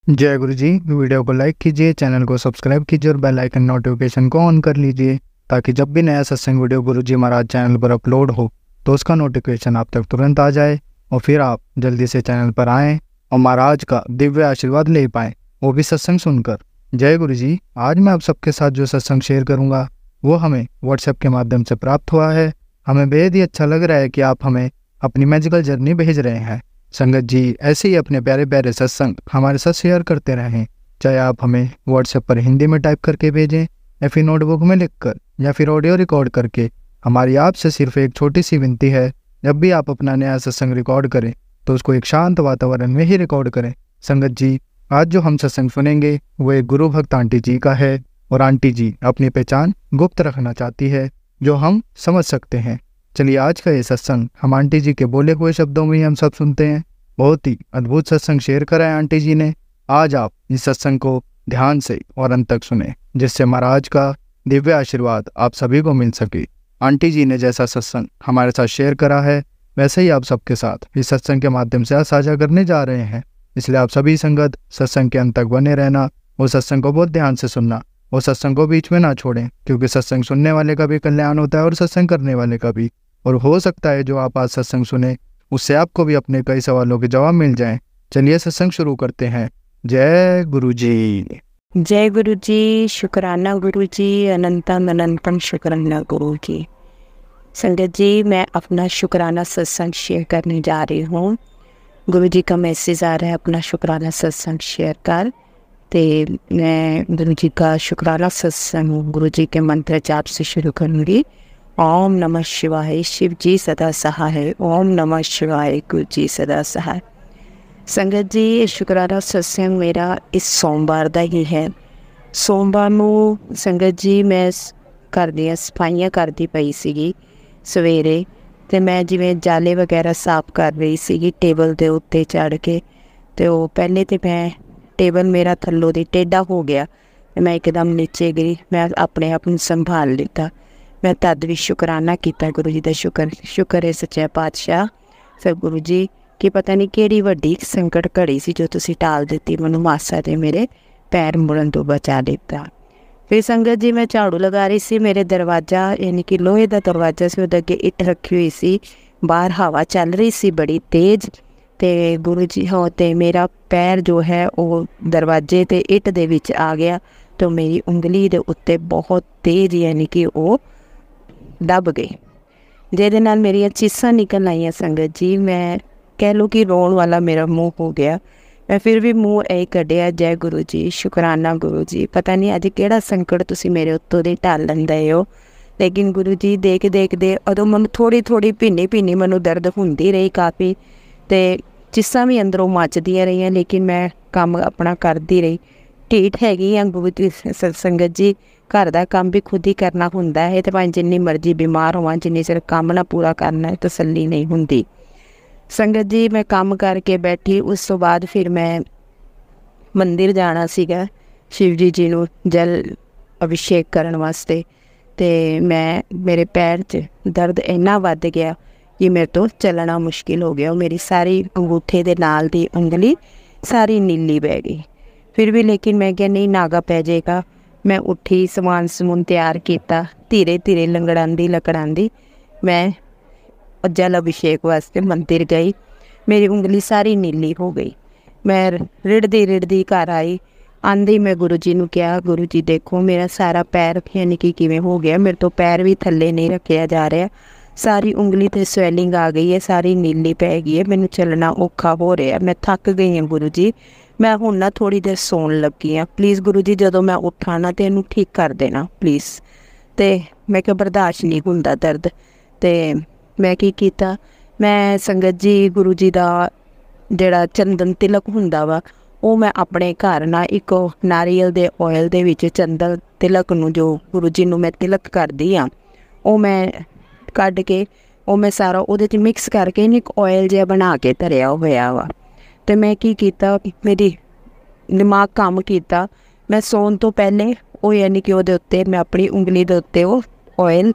जय गुरु जी। वीडियो को लाइक कीजिए, चैनल को सब्सक्राइब कीजिए और बेल आइकन नोटिफिकेशन को ऑन कर लीजिए ताकि जब भी नया सत्संग वीडियो गुरु जी महाराज चैनल पर अपलोड हो तो उसका नोटिफिकेशन आप तक तुरंत आ जाए और फिर आप जल्दी से चैनल पर आएँ और महाराज का दिव्य आशीर्वाद ले पाएँ, वो भी सत्संग सुनकर। जय गुरु जी। आज मैं आप सबके साथ जो सत्संग शेयर करूँगा वो हमें व्हाट्सएप के माध्यम से प्राप्त हुआ है। हमें बेहद ही अच्छा लग रहा है कि आप हमें अपनी मैजिकल जर्नी भेज रहे हैं। संगत जी, ऐसे ही अपने प्यारे प्यारे सत्संग हमारे साथ शेयर करते रहें, चाहे आप हमें व्हाट्सएप पर हिंदी में टाइप करके भेजें या फिर नोटबुक में लिखकर या फिर ऑडियो रिकॉर्ड करके। हमारी आपसे सिर्फ एक छोटी सी विनती है, जब भी आप अपना नया सत्संग रिकॉर्ड करें तो उसको एक शांत वातावरण में ही रिकॉर्ड करें। संगत जी, आज जो हम सत्संग सुनेंगे वो एक गुरु भक्त आंटी जी का है और आंटी जी अपनी पहचान गुप्त रखना चाहती है, जो हम समझ सकते हैं। चलिए आज का ये सत्संग हम आंटी जी के बोले हुए शब्दों में ही हम सब सुनते हैं। बहुत ही अद्भुत सत्संग शेयर करा है आंटी जी ने। आज आप इस सत्संग को ध्यान से और अंत तक सुने, जिससे महाराज का दिव्य आशीर्वाद आप सभी को मिल सके। आंटी जी ने जैसा सत्संग हमारे साथ शेयर करा है वैसे ही आप सबके साथ इस सत्संग के माध्यम से आज साझा करने जा रहे हैं। इसलिए आप सभी संगत सत्संग के अंत तक बने रहना और सत्संग को बहुत ध्यान से सुनना और सत्संग को बीच में ना छोड़ें, क्योंकि सत्संग सुनने वाले का भी कल्याण होता है और सत्संग करने वाले का भी। और हो सकता है जो आप आज सत्संग सुने उससे आपको भी अपने कई सवालों के जवाब मिल जाएं। चलिए सत्संग शुरू करते हैं। जय गुरु जी। जय गुरु जी। शुक्राना गुरु जी, अनंतम अनंतम शुक्राना गुरु जी। संगत जी, मैं अपना शुक्राना सत्संग शेयर करने जा रही हूँ। गुरु जी का मैसेज आ रहा है, अपना शुक्राना सत्संग शेयर कर। तो मैं गुरु जी का शुक्राना सत्संग गुरु जी के मंत्र जाप से शुरू करूँगी। ओम नमः शिवाय, शिव जी सदा सहाय। ओम नमः शिवाय, गुरु जी सदा सहाय। संगत जी, ये शुक्राना सत्संग मेरा इस सोमवार ਦਾ ਹੀ ਹੈ। सोमवार ਨੂੰ संगत जी मैं घर ਦੀਆਂ ਸਫਾਈਆਂ ਕਰਦੀ ਪਈ ਸੀਗੀ ਸਵੇਰੇ, ਤੇ ਮੈਂ ਜਿਵੇਂ ਜਾਲੇ ਵਗੈਰਾ ਸਾਫ਼ ਕਰ ਰਹੀ ਸੀਗੀ ਟੇਬਲ ਦੇ ਉੱਤੇ ਚੜ੍ਹ ਕੇ, ਤੇ ਉਹ ਪਹਿਲੇ ਤੇ ਮੈਂ ਟੇਬਲ ਮੇਰਾ ਥੱਲੋਂ ਦੀ ਟੇਢਾ ਹੋ ਗਿਆ ਤੇ ਮੈਂ ਇੱਕਦਮ ਨੀਚੇ ਗਿਰੀ। ਮੈਂ ਆਪਣੇ ਆਪ ਨੂੰ ਸੰਭਾਲ ਲਿੱਤਾ। मैं तद भी शुकराना किया गुरु जी का। शुक्र है सच्चा पातशाह फिर गुरु जी कि पता नहीं किहड़ी वड्डी संकट घड़ी सी जो तुसी टाल दित्ती, मैनूं मासा ते मेरे पैर मुड़न तो बचा दिता। फिर संगत जी मैं झाड़ू लगा रही सी, मेरे दरवाज़ा यानी कि लोहे का दरवाज़ा से उहदे अगे इट रखी हुई सी, बाहर हवा चल रही सी बड़ी तेज़। तो गुरु जी हाँ, तो मेरा पैर जो है वो दरवाजे ते इट दे विच आ गया, तो मेरी उंगली दे उत्ते बहुत तेज़ यानी कि वो दब गई, जिहदे नाल मेरियां चीसां निकल आईयां। संगत जी, मैं कह लो कि रोण वाला मेरा मुँह हो गया। मैं फिर भी मूँह ऐ कढ़िया, जय गुरु जी, शुकराना गुरु जी। पता नहीं अज किहड़ा संकट तुसी मेरे उत्तों दे टालन दए हो, लेकिन गुरु जी देखदे उदों मैनूं थोड़ी थोड़ी भीनी मैनूं दर्द हुंदी रही काफ़ी, ते चीसां भी अंदरों मचदियां रहियां, लेकिन मैं काम अपना करदी रही। ढीठ हैगी आ गुरु जी। संगत जी, घर का काम भी खुद ही करना हुंदा है, तो भावें जिन्नी मर्जी बीमार होवां, जिन्नी चिर काम ना पूरा करना है तसल्ली नहीं हुंदी। संगत जी, मैं काम करके बैठी, उस तो बाद फिर मैं मंदिर जाना सीगा शिव जी नूं जल अभिषेक करन वास्ते। ते मैं मेरे पैर 'च दर्द इन्ना वध गया कि मेरे तो चलना मुश्किल हो गया। मेरी सारी अंगूठे दे नाल दी उंगली सारी नीली बह गई। फिर भी लेकिन मैं क्या नहीं, नागा पै जाएगा। मैं उठी, समान समून तैयार किया, धीरे धीरे लकड़ांदी मैं जल अभिषेक वास्ते मंदिर गई। मेरी उंगली सारी नीली हो गई। मैं रिड़दी घर आई। आंदी मैं गुरु जी नूं कहा, गुरु जी देखो मेरा सारा पैर यानी कि किवें हो गया, मेरे तो पैर भी थल्ले नहीं रखा जा रहा, सारी उंगली ते स्वैलिंग आ गई है, सारी नीली पै गई है, मैनूं चलना औखा हो रहा, मैं थक गई हाँ गुरु जी, मैं हुण ना थोड़ी देर सौण लगी हाँ, प्लीज़ गुरु जी जदों मैं उठा ना तो इनू ठीक कर देना प्लीज़। तो मैं क्या बर्दाश्त नहीं हुंदा दर्द। तो मैं की कीता, मैं संगत जी गुरु जी का जिहड़ा चंदन तिलक हुंदा वा वो मैं अपने घर ना एक नारियल दे ऑयल दे विच चंदन तिलक नूं जो गुरु जी नूं मैं तिलक करदी हाँ वो मैं कढ़ के वो मैं सारा उहदे च मिक्स करके एक ऑयल जिहा बना के धरिया होया वा। तो मैं की कीता, मेरी दिमाग काम किया, मैं सौन तो पहले वो यानी कि उहदे उत्ते मैं अपनी उंगली दे उत्ते वो ऑयल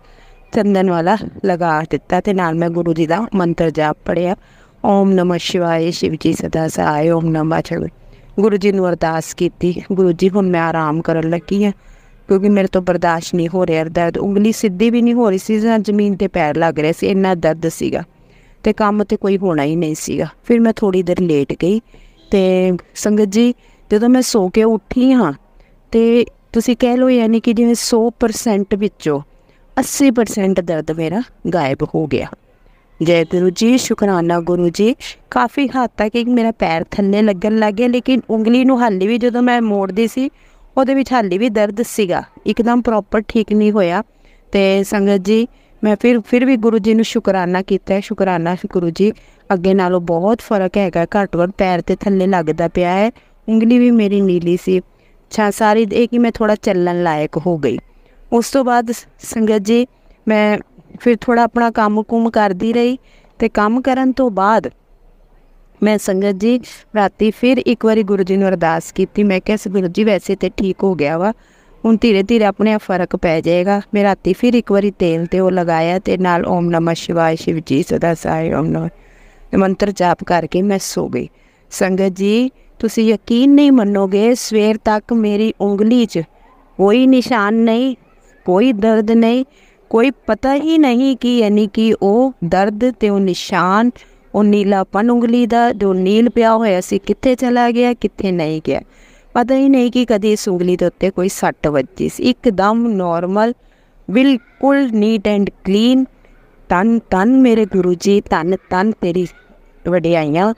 चंदन वाला लगा दिता, ते नाल मैं गुरु जी का मंत्र जाप पढ़िया। ओम नमः शिवाय, शिव जी सदा सहाय। ओम नमः शिवाय, गुरु जी ਨੂੰ ਅਰਦਾਸ ਕੀਤੀ, गुरु जी ਹੁਣ मैं आराम ਕਰਨ ਲੱਗੀ ਹਾਂ ਕਿਉਂਕਿ ਮੇਰੇ ਤੋਂ ਬਰਦਾਸ਼ਤ ਨਹੀਂ ਹੋ ਰਿਹਾ ਦਰਦ। ਉਂਗਲੀ ਸਿੱਧੀ ਵੀ ਨਹੀਂ ਹੋ ਰਹੀ ਸੀ, ਜਾਂ ਜ਼ਮੀਨ 'ਤੇ ਪੈਰ ਲੱਗ ਰਿਹਾ ਸੀ, ਇੰਨਾ ਦਰਦ ਸੀਗਾ ਅਤੇ ਕੰਮ ਤਾਂ ਕੋਈ ਹੋਣਾ ਹੀ ਨਹੀਂ ਸੀਗਾ। ਫਿਰ ਮੈਂ ਥੋੜ੍ਹੀ ਦੇਰ ਲੇਟ ਗਈ ਅਤੇ ਸੰਗਤ ਜੀ ਜਦੋਂ ਮੈਂ ਸੋ ਕੇ ਉੱਠੀ ਹਾਂ ਅਤੇ ਤੁਸੀਂ ਕਹਿ ਲਓ ਯਾਨੀ ਕਿ ਜਿਵੇਂ 100% ਵਿੱਚੋਂ 80% ਦਰਦ ਮੇਰਾ ਗਾਇਬ ਹੋ ਗਿਆ। ਜੈ ਗੁਰੂ ਜੀ, ਸ਼ੁਕਰਾਨਾ ਗੁਰੂ ਜੀ। ਕਾਫੀ ਹੱਦ ਤੱਕ ਇੱਕ ਮੇਰਾ ਪੈਰ ਥੱਲੇ ਲੱਗਣ ਲੱਗ ਗਿਆ, ਲੇਕਿਨ ਉਂਗਲੀ ਨੂੰ ਹਾਲੇ ਵੀ ਜਦੋਂ ਮੈਂ ਮੋੜਦੀ ਸੀ ਉਹਦੇ ਵਿੱਚ ਹਾਲੇ ਵੀ ਦਰਦ ਸੀਗਾ, ਇੱਕਦਮ ਪ੍ਰੋਪਰ ਠੀਕ ਨਹੀਂ ਹੋਇਆ। ਅਤੇ ਸੰਗਤ ਜੀ ਮੈਂ ਫਿਰ ਵੀ ਗੁਰੂ ਜੀ ਨੂੰ ਸ਼ੁਕਰਾਨਾ ਕੀਤਾ, ਸ਼ੁਕਰਾਨਾ ਗੁਰੂ ਜੀ ਅੱਗੇ ਨਾਲੋਂ ਬਹੁਤ ਫਰਕ ਹੈਗਾ, ਘੱਟ ਘੱਟ ਪੈਰ 'ਤੇ ਥੱਲੇ ਲੱਗਦਾ ਪਿਆ ਹੈ। ਉਂਗਲੀ ਵੀ ਮੇਰੀ ਨੀਲੀ ਸੀ, ਅੱਛਾ ਸਾਰੀ ਇਹ ਕਿ ਮੈਂ ਥੋੜ੍ਹਾ ਚੱਲਣ ਲਾਇਕ ਹੋ ਗਈ। ਉਸ ਤੋਂ ਬਾਅਦ ਸੰਗਤ ਜੀ ਮੈਂ ਫਿਰ ਥੋੜ੍ਹਾ ਆਪਣਾ ਕੰਮ ਕੁੰਮ ਕਰਦੀ ਰਹੀ, ਅਤੇ ਕੰਮ ਕਰਨ ਤੋਂ ਬਾਅਦ ਮੈਂ ਸੰਗਤ ਜੀ ਰਾਤੀ ਫਿਰ ਇੱਕ ਵਾਰੀ ਗੁਰੂ ਜੀ ਨੂੰ ਅਰਦਾਸ ਕੀਤੀ। ਮੈਂ ਕਿਹਾ ਗੁਰੂ ਜੀ ਵੈਸੇ ਤਾਂ ਠੀਕ ਹੋ ਗਿਆ ਵਾ, ਹੁਣ ਧੀਰੇ ਧੀਰੇ ਆਪਣੇ ਆਪ ਫਰਕ ਪੈ ਜਾਏਗਾ। ਮੈਂ ਰਾਤੀ ਫਿਰ ਇੱਕ ਵਾਰੀ ਤੇਲ 'ਤੇ ਉਹ ਲਗਾਇਆ ਅਤੇ ਨਾਲ ਓਮ ਨਮः ਸ਼ਿਵਾਏ, ਸ਼ਿਵ ਜੀ ਸਦਾ ਸਹਾਇ, ਓਮ ਨਮः ਮੰਤਰ ਜਾਪ ਕਰਕੇ ਮੈਂ ਸੋ ਗਈ। ਸੰਗਤ ਜੀ ਤੁਸੀਂ ਯਕੀਨ ਨਹੀਂ ਮੰਨੋਗੇ, ਸਵੇਰ ਤੱਕ ਮੇਰੀ ਉਂਗਲੀ 'ਚ ਕੋਈ ਨਿਸ਼ਾਨ ਨਹੀਂ, ਕੋਈ ਦਰਦ ਨਹੀਂ, ਕੋਈ ਪਤਾ ਹੀ ਨਹੀਂ ਕਿ ਯਾਨੀ ਕਿ ਉਹ ਦਰਦ ਅਤੇ ਉਹ ਨਿਸ਼ਾਨ, ਉਹ ਨੀਲਾਪਨ ਉਂਗਲੀ ਦਾ ਜੋ ਨੀਲ ਪਿਆ ਹੋਇਆ ਸੀ ਕਿੱਥੇ ਚਲਾ ਗਿਆ, ਕਿੱਥੇ ਨਹੀਂ ਗਿਆ, ਪਤਾ ਹੀ ਨਹੀਂ ਕਿ ਕਦੇ ਇਸ ਉਂਗਲੀ ਦੇ ਉੱਤੇ ਕੋਈ ਸੱਟ ਵੱਜੀ ਸੀ। ਇੱਕਦਮ ਨੋਰਮਲ, ਬਿਲਕੁਲ ਨੀਟ ਐਂਡ ਕਲੀਨ। ਧੰਨ ਧੰਨ ਮੇਰੇ ਗੁਰੂ ਜੀ, ਧੰਨ ਧੰਨ ਤੇਰੀ ਵਡਿਆਈਆਂ,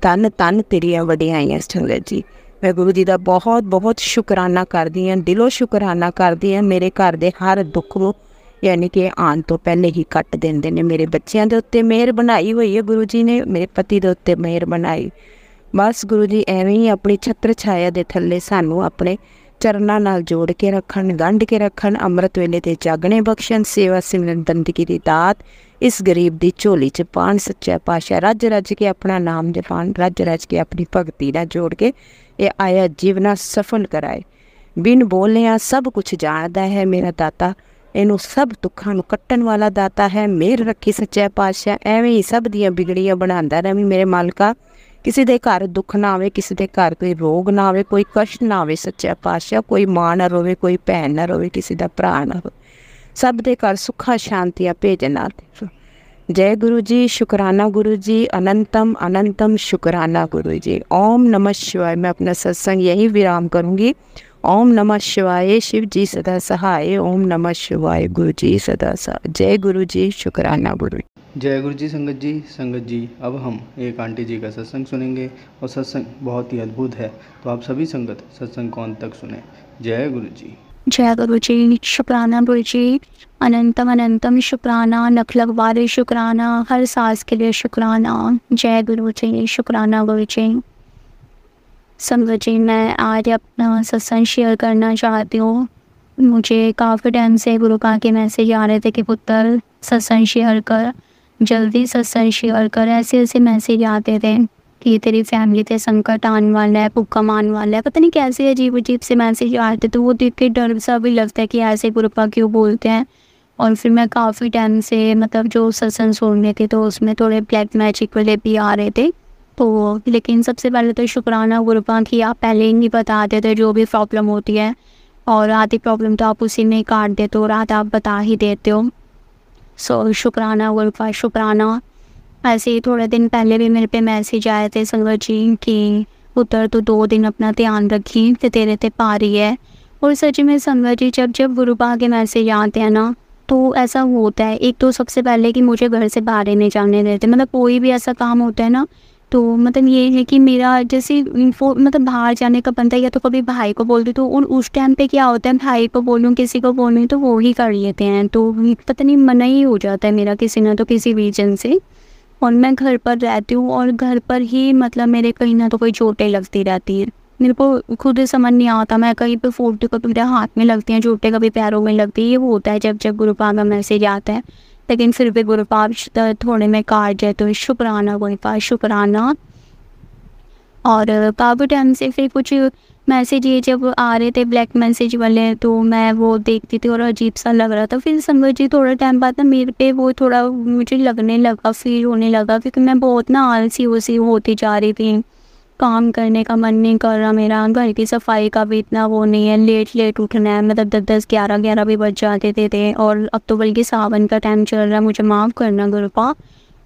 ਧੰਨ ਧੰਨ ਤੇਰੀਆਂ ਵਡਿਆਈਆਂ ਸੰਗਤ ਜੀ। ਮੈਂ ਗੁਰੂ ਜੀ ਦਾ ਬਹੁਤ ਬਹੁਤ ਸ਼ੁਕਰਾਨਾ ਕਰਦੀ ਹਾਂ, ਦਿਲੋਂ ਸ਼ੁਕਰਾਨਾ ਕਰਦੀ ਹਾਂ। ਮੇਰੇ ਘਰ ਦੇ ਹਰ ਦੁੱਖ ਨੂੰ ਯਾਨੀ ਕਿ ਆਉਣ ਤੋਂ ਪਹਿਲੇ ਹੀ ਕੱਟ ਦਿੰਦੇ ਨੇ। ਮੇਰੇ ਬੱਚਿਆਂ ਦੇ ਉੱਤੇ ਮਿਹਰ ਬਣਾਈ ਹੋਈ ਹੈ ਗੁਰੂ ਜੀ ਨੇ, ਮੇਰੇ ਪਤੀ ਦੇ ਉੱਤੇ ਮਿਹਰ ਬਣਾਈ। ਬਸ ਗੁਰੂ ਜੀ ਐਵੇਂ ਹੀ ਆਪਣੀ ਛਤਰ ਛਾਇਆ ਦੇ ਥੱਲੇ ਸਾਨੂੰ ਆਪਣੇ ਚਰਨਾਂ ਨਾਲ ਜੋੜ ਕੇ ਰੱਖਣ, ਗੰਢ ਕੇ ਰੱਖਣ, ਅੰਮ੍ਰਿਤ ਵੇਲੇ 'ਤੇ ਜਾਗਣੇ ਬਖਸ਼ਣ, ਸੇਵਾ ਸਿਮਰਨ ਬੰਦਗੀ ਦੀ ਦਾਤ ਇਸ ਗਰੀਬ ਦੀ ਝੋਲੀ 'ਚ ਪਾਉਣ। ਸੱਚਾ ਪਾਤਸ਼ਾਹ ਰੱਜ ਰੱਜ ਕੇ ਆਪਣਾ ਨਾਮ ਜਪਾਉਣ, ਰੱਜ ਰੱਜ ਕੇ ਆਪਣੀ ਭਗਤੀ ਨਾਲ ਜੋੜ ਕੇ ਇਹ ਆਇਆ ਜੀਵਨਾ ਸਫਲ ਕਰਾਏ। ਬਿਨ ਬੋਲਿਆ ਸਭ ਕੁਛ ਜਾਣਦਾ ਹੈ ਮੇਰਾ ਦਾਤਾ, ਇਹਨੂੰ ਸਭ ਦੁੱਖਾਂ ਨੂੰ ਕੱਟਣ ਵਾਲਾ ਦਾਤਾ ਹੈ। ਮਿਹਰ ਰੱਖੀ ਸੱਚਾ ਪਾਤਸ਼ਾਹ, ਐਵੇਂ ਹੀ ਸਭ ਦੀਆਂ ਬਿਗੜੀਆਂ ਬਣਾਉਂਦਾ ਰਵੀਂ ਮੇਰੇ ਮਾਲਕਾ। ਕਿਸੇ ਦੇ ਘਰ ਦੁੱਖ ਨਾ ਆਵੇ, ਕਿਸੇ ਦੇ ਘਰ ਕੋਈ ਰੋਗ ਨਾ ਆਵੇ, ਕੋਈ ਕਸ਼ਟ ਨਾ ਆਵੇ ਸੱਚਾ ਪਾਤਸ਼ਾਹ। ਕੋਈ ਮਾਂ ਨਾ ਰੋਵੇ, ਕੋਈ ਭੈਣ ਨਾ ਰੋਵੇ, ਕਿਸੇ ਦਾ ਭਰਾ ਨਾ ਰੋਵੇ, ਸਭ ਦੇ ਘਰ ਸੁੱਖਾ ਸ਼ਾਂਤੀਆਂ ਭੇਜਣਾ। ਜੈ ਗੁਰੂ ਜੀ, ਸ਼ੁਕਰਾਨਾ ਗੁਰੂ ਜੀ, अनंतम अनंतम शुक्राना गुरु जी। ओम नमः शिवाय। मैं अपना सत्संग यही विराम करूँगी। ओम नमः शिवाय, शिव जी सदा सहाय, ओम नमः शिवाय, गुरु जी सदा सहाय। जय गुरु जी, शुक्राना गुरु। जय गुरु जी। संगत जी अब हम एक आंटी जी का सत्संग सुनेंगे और सत्संग बहुत ही अद्भुत है, तो आप सभी संगत सत्संग को अंत तक सुने। जय गुरु जी। जय गुरु जी, शुक्राना गुरु जी, अनंतम अनंतम शुक्राना, लख लख बारे शुक्राना, हर सांस के लिए शुक्राना। जय गुरु जी, शुक्राना गुरु जी। संगत जी मैं आज अपना सत्संग शेयर करना चाहती हूँ। मुझे काफ़ी टाइम से गुरु का के मैसेज आ रहे थे कि पुत्र सत्संग शेयर कर, जल्दी सत्संग शेयर कर, ऐसे ऐसे मैसेज आते थे कि तेरी फैमिली पे संकट आने वाला है, भूकंप आने वाला है, पता नहीं कैसे अजीब अजीब से मैसेज आते। तो वो देख के डर सा भी लगता है कि ऐसे गुरुपा क्यों बोलते हैं। और फिर मैं काफ़ी टाइम से मतलब जो सत्संग सुन रही थी तो उसमें थोड़े ब्लैक मैजिक वाले भी आ रहे थे। तो लेकिन सबसे पहले तो शुक्राना गुरुपा कि आप पहले ही नहीं बताते थे जो भी प्रॉब्लम होती है, और आधी प्रॉब्लम तो आप उसी में ही काट देते हो और आधा आप बता ही देते हो। सो शुक्राना गुरुपा, शुक्राना। ऐसे ही थोड़े दिन पहले भी मेरे पे मैसेज आए थे संगत जी कि पुत्र तो 2 दिन अपना ध्यान रखी तो तेरे ते पारी है। और सच में संगत जी जब जब गुरुपा के मैसेज आते हैं ना तो ऐसा होता है। एक तो सबसे पहले कि मुझे घर से बाहर नहीं जाने देते, मतलब कोई भी ऐसा काम होता है ना तो मतलब ये है कि मेरा जैसे मतलब बाहर जाने का बनता है, या तो कभी भाई को बोल दूँ तो उस टाइम पे क्या होता है भाई को बोलूँ किसी को बोलूँ तो वो ही कर लेते हैं, तो पता नहीं मना ही हो जाता है मेरा किसी ना तो किसी रीजन से। और मैं घर पर रहती हूँ और घर पर ही मतलब मेरे कहीं ना तो कोई चोटें लगती रहती है। मेरे को खुद समझ नहीं आता, मैं कहीं पे फोटो कभी मेरे हाथ में लगती हैं चोटें, कभी पैरों में लगती है। ये होता है जब जब गुरुपाद का मैसेज आता है, लेकिन फिर भी गुरुपाद थोड़े में काट जाए तो शुक्राना गुरुपाद, शुक्राना। और काफ़ी टाइम से फिर कुछ मैसेज ये जब आ रहे थे ब्लैक मैसेज वाले तो मैं वो देखती थी और अजीब सा लग रहा था। फिर संगत जी थोड़ा टाइम बाद ना मेरे पे वो थोड़ा मुझे लगने लगा, फील होने लगा, क्योंकि मैं बहुत ना आलसी उसी होती जा रही थी। काम करने का मन नहीं कर रहा मेरा, घर की सफाई का भी इतना वो नहीं है, लेट लेट उठना है, मतलब 10-10 11-11 भी बज जाते थे। और अब तो बल्कि सावन का टाइम चल रहा है, मुझे माफ़ करना गुरुपा।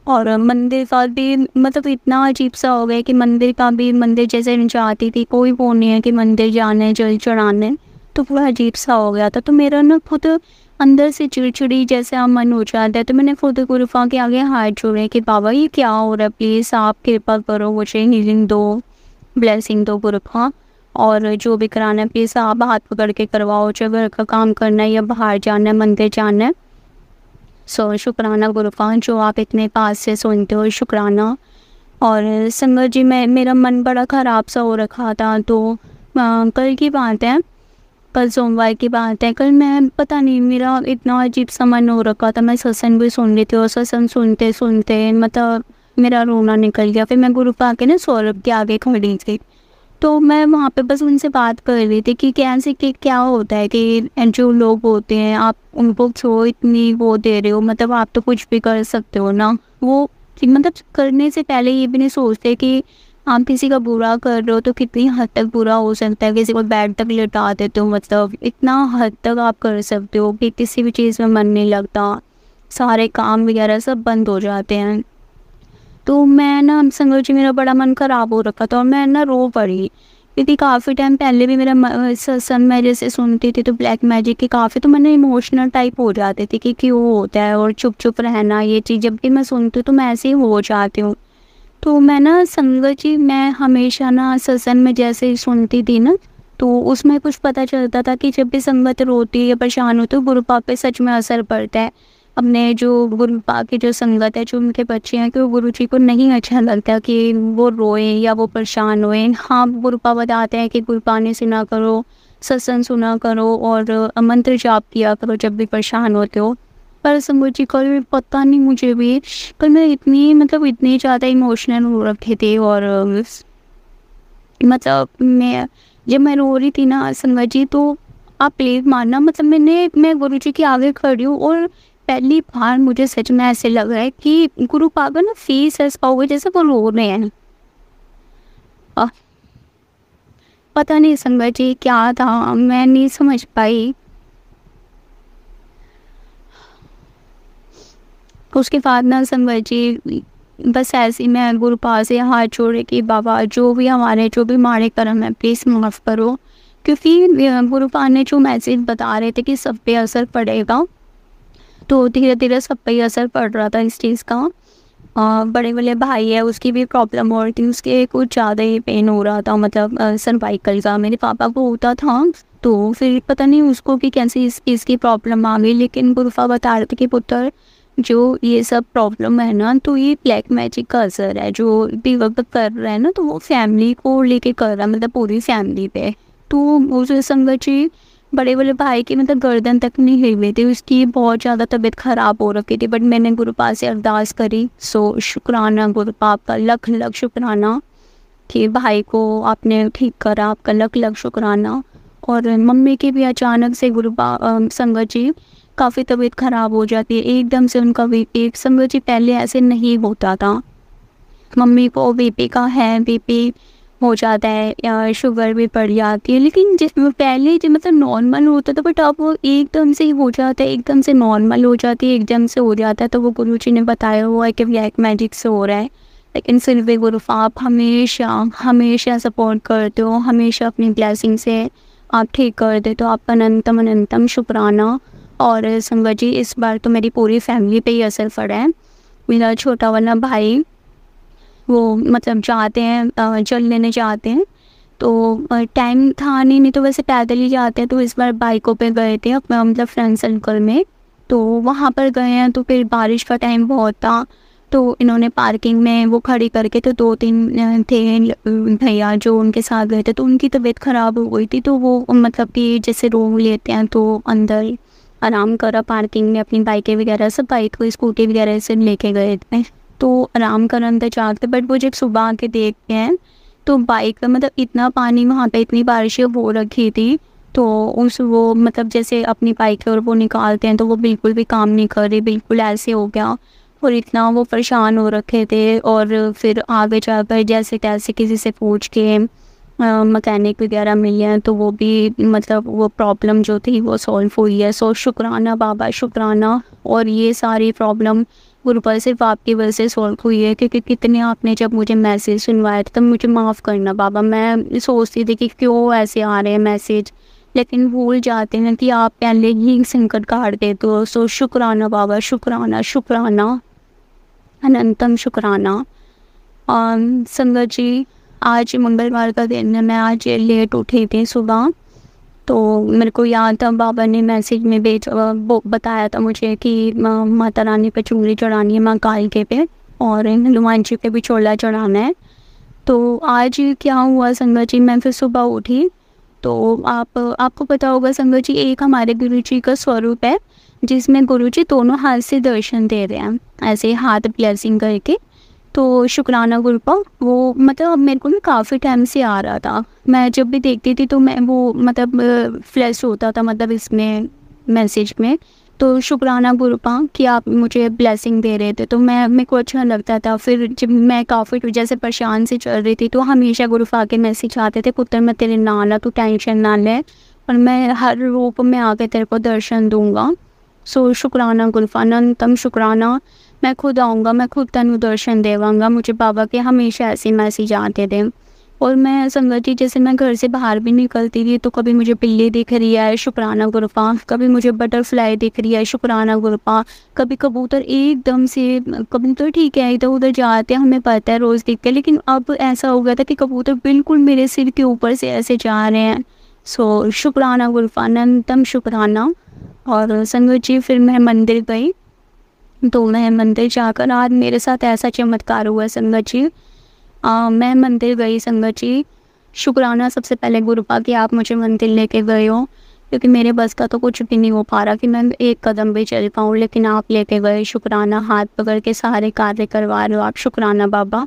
और मंदिर का भी मतलब इतना अजीब सा हो गया कि मंदिर जैसे मैं जाती थी, कोई वो नहीं है कि मंदिर जाना है जल चढ़ाने, तो पूरा अजीब सा हो गया था। तो मेरा ना खुद अंदर से चिड़चिड़ी जैसा मन हो जाता है। तो मैंने खुद गुरुपा के आगे हाथ जोड़े कि बाबा ये क्या हो रहा है, प्लीज़ आप कृपा करो, मुझे हीलिंग दो, ब्लेसिंग दो गुरुपा। और जो भी कराना है प्लीज़ आप हाथ पकड़ के करवाओ, चाहे घर का काम करना है या बाहर जाना है, मंदिर जाना है। सो शुक्राना गुरुपा, जो आप इतने पास से सुनते हो, शुक्राना। और संगत जी, मेरा मन बड़ा ख़राब सा हो रखा था। तो कल की बात है, कल सोमवार की बात है, कल मैं पता नहीं मेरा इतना अजीब सा मन हो रखा था, मैं सत्संग भी सुन रही थी और सत्संग सुनते सुनते मतलब मेरा रोना निकल गया। फिर मैं गुरुपा के ना सौरभ के आगे खड़ी थी, तो मैं वहाँ पे बस उनसे बात कर रही थी कि कैसे कि क्या होता है कि जो लोग होते हैं आप उनको छो इतनी वो दे रहे हो, मतलब आप तो कुछ भी कर सकते हो ना। वो कि मतलब करने से पहले ये भी नहीं सोचते कि आप किसी का बुरा कर रहे हो तो कितनी हद तक बुरा हो सकता है, किसी को बेड तक लिटा देते हो, मतलब इतना हद तक आप कर सकते हो कि किसी भी चीज़ में मन नहीं लगता, सारे काम वगैरह सब बंद हो जाते हैं। तो मैं ना संगत जी, मेरा बड़ा मन ख़राब हो रखा था और मैं ना रो पड़ी, क्योंकि काफ़ी टाइम पहले भी मेरा सत्संग मैं जैसे सुनती थी तो ब्लैक मैजिक की काफ़ी, तो मैंने इमोशनल टाइप हो जाती थी कि क्यों होता है, और चुप चुप रहना, ये चीज़ जब भी मैं सुनती हूँ तो मैं ऐसे ही हो जाती हूँ। तो मैं ना संगत जी, मैं हमेशा ना सत्संग में जैसे ही सुनती थी ना, तो उसमें कुछ पता चलता था कि जब भी संगत रोती है या परेशान होती है, गुरुपा पे सच में असर पड़ता है। अपने जो गुरुपा की जो संगत है, जो उनके बच्चे हैं, कि वो गुरु जी को नहीं अच्छा लगता कि वो रोए या वो परेशान होए। हाँ, गुरुपा बताते हैं कि गुरुपानी सुना करो, सत्संग सुना करो और मंत्र जाप किया करो जब भी परेशान होते हो। पर संगत जी, कल पता नहीं मुझे भी, कल मैं इतनी ज़्यादा इमोशनल हो रखी थी। और मतलब जब मैं रो रही थी ना संगत जी, तो आप प्लीज़ मानना, मतलब मैं गुरु जी के आगे खड़ी हूँ और पहली बार मुझे सच में ऐसे लग रहा है कि गुरु पागल ना फेस ऐसा हो गया जैसे वो रो रहे हैं। पता नहीं संगत जी क्या था, मैं नहीं समझ पाई। उसके बाद ना संगत जी, बस ऐसे ही मैं गुरुपा से हाथ जोड़े कि बाबा जो भी हमारे कर्म है प्लीज़ माफ़ करो। क्योंकि गुरुपा ने जो मैसेज बता रहे थे कि सब पे असर पड़ेगा, तो धीरे धीरे सब पे ही असर पड़ रहा था इस चीज़ का। बड़े वाले भाई है, उसकी भी प्रॉब्लम हो रही थी, उसके कुछ ज़्यादा ही पेन हो रहा था, मतलब सर्वाइकल का। मेरे पापा को होता था, तो फिर पता नहीं उसको भी कैसे इस चीज़ की प्रॉब्लम आ गई। लेकिन गुरुपा बता रहे थे कि पुत्र, जो ये सब प्रॉब्लम है ना, तो ये ब्लैक मैजिक का असर है, जो भी वक्त कर रहा है ना, तो वो फैमिली को लेके कर रहा है, मतलब पूरी फैमिली पे। तो उस संगत जी, बड़े वाले भाई की मतलब गर्दन तक नहीं हिल हुई थी, उसकी बहुत ज़्यादा तबीयत ख़राब हो रखी थी। बट मैंने गुरुपा से अरदास करी। सो शुक्राना गुरुपा, आपका लख लख शुक्राना कि भाई को आपने ठीक करा, आपका लख लख शुक्राना। और मम्मी की भी अचानक से गुरुपा संगत जी काफ़ी तबीयत ख़राब हो जाती है, एकदम से उनका बीपी, संगत जी पहले ऐसे नहीं होता था। मम्मी को बीपी का है, बीपी हो जाता है या शुगर भी बढ़ जाती है, लेकिन जिस पहले जो मतलब नॉर्मल होता था, बट अब वो एकदम से ही हो जाता है, एकदम से नॉर्मल हो जाती है, एकदम से हो जाता है। तो वो गुरुजी ने बताया हुआ है कि ब्लैक मैजिक से हो रहा है। लेकिन फिर भी गुरु आप हमेशा सपोर्ट करते हो, हमेशा अपनी ब्लेसिंग से आप ठीक कर देते हो, आपका अनंतम अनंतम शुक्राना। और संगत जी, इस बार तो मेरी पूरी फैमिली पे ही असर पड़ा है। मेरा छोटा वाला भाई, वो मतलब जाते हैं जल लेने जाते हैं, तो टाइम था नहीं तो वैसे पैदल ही जाते हैं। तो इस बार बाइकों पे गए थे अपना मतलब फ्रेंड सर्कल में, तो वहाँ पर गए हैं। तो फिर बारिश का टाइम बहुत था, तो इन्होंने पार्किंग में वो खड़ी करके, तो 2-3 थे भैया जो उनके साथ गए थे, तो उनकी तबीयत ख़राब हो गई थी। तो वो मतलब कि जैसे रूम लेते हैं तो अंदर आराम करा पार्किंग में, अपनी बाइकें वगैरह सब, बाइक को स्कूटी वगैरह से लेके गए थे, तो आराम कर अंदर जाते। बट वो जब सुबह आके देखते हैं तो बाइक का मतलब इतना पानी वहाँ पे, इतनी बारिशें हो रखी थी, तो वो मतलब जैसे अपनी बाइक और वो निकालते हैं तो वो बिल्कुल भी काम नहीं कर रही, बिल्कुल ऐसे हो गया। और इतना वो परेशान हो रखे थे। और फिर आगे जाकर जैसे तैसे किसी से पूछ के मकैनिक वगैरह मिले हैं, तो वो भी मतलब वो प्रॉब्लम जो थी वो सॉल्व हुई है। सो शुक्राना बाबा, शुक्राना। और ये सारी प्रॉब्लम गुरुपाल सिर्फ आपकी वजह से सॉल्व हुई है, क्योंकि कितने आपने जब मुझे मैसेज सुनवाए थे तब मुझे माफ़ करना बाबा। मैं सोचती थी कि क्यों ऐसे आ रहे हैं मैसेज, लेकिन भूल जाते हैं कि आप पहले ही संकट काट देते हो। सो शुक्राना बाबा, शुक्राना, शुक्राना, अनंतम शुक्राना। संगत जी, आज मंगलवार का दिन है, मैं आज लेट उठी थी सुबह, तो मेरे को याद था बाबा ने मैसेज में बताया था मुझे कि माता रानी पे चुनरी चढ़ानी है, माँ कालके पे, और हनुमान जी पे भी चोला चढ़ाना है। तो आज क्या हुआ संगत जी, मैं फिर सुबह उठी तो आपको पता होगा संगत जी, एक हमारे गुरु जी का स्वरूप है जिसमें गुरु जी दोनों हाथ से दर्शन दे रहे हैं, ऐसे हाथ ब्लेसिंग करके। तो शुक्राना गुरुपा, वो मतलब मेरे को ना काफ़ी टाइम से आ रहा था, मैं जब भी देखती थी तो मैं वो मतलब फ्लैश होता था मतलब इसमें मैसेज में। तो शुक्राना गुरुपा कि आप मुझे ब्लेसिंग दे रहे थे, तो मेरे को अच्छा लगता था। फिर जब मैं काफ़ी जैसे परेशान से चल रही थी तो हमेशा गुरुपा के मैसेज आते थे, पुत्र मैं तेरे नाल आ, तू टेंशन ना ले, और मैं हर रूप में आके तेरे को दर्शन दूंगा। सो शुक्राना गुरुपा, अनंतम शुक्राना। मैं खुद आऊँगा, मैं खुद तेनू दर्शन देवांगा। मुझे बाबा के हमेशा ऐसे मैसेज आते थे। और मैं संगत जी, जैसे मैं घर से बाहर भी निकलती थी तो कभी मुझे बिल्ली दिख रही है, शुक्राना गुरुपा, कभी मुझे बटरफ्लाई दिख रही है, शुक्राना गुरुपा, कभी कबूतर एकदम से, कबूतर ठीक है इधर उधर जाते हैं हमें पता है रोज़ दिखते हैं, लेकिन अब ऐसा हो गया था कि कबूतर बिल्कुल मेरे सिर के ऊपर से ऐसे जा रहे हैं। सो शुक्राना गुरुपा, अनंतम शुक्राना। और संगत जी, फिर मैं मंदिर गई, तो मैं मंदिर जाकर आज मेरे साथ ऐसा चमत्कार हुआ संगत जी। मैं मंदिर गई संगत जी, शुक्राना सबसे पहले गुरुपा कि आप मुझे मंदिर लेके गए हो, क्योंकि मेरे बस का तो कुछ भी नहीं हो पा रहा कि मैं एक कदम भी चल पाऊँ, लेकिन आप लेके गए। शुक्राना, हाथ पकड़ के सारे कार्य करवा रहे हो आप, शुक्राना बाबा।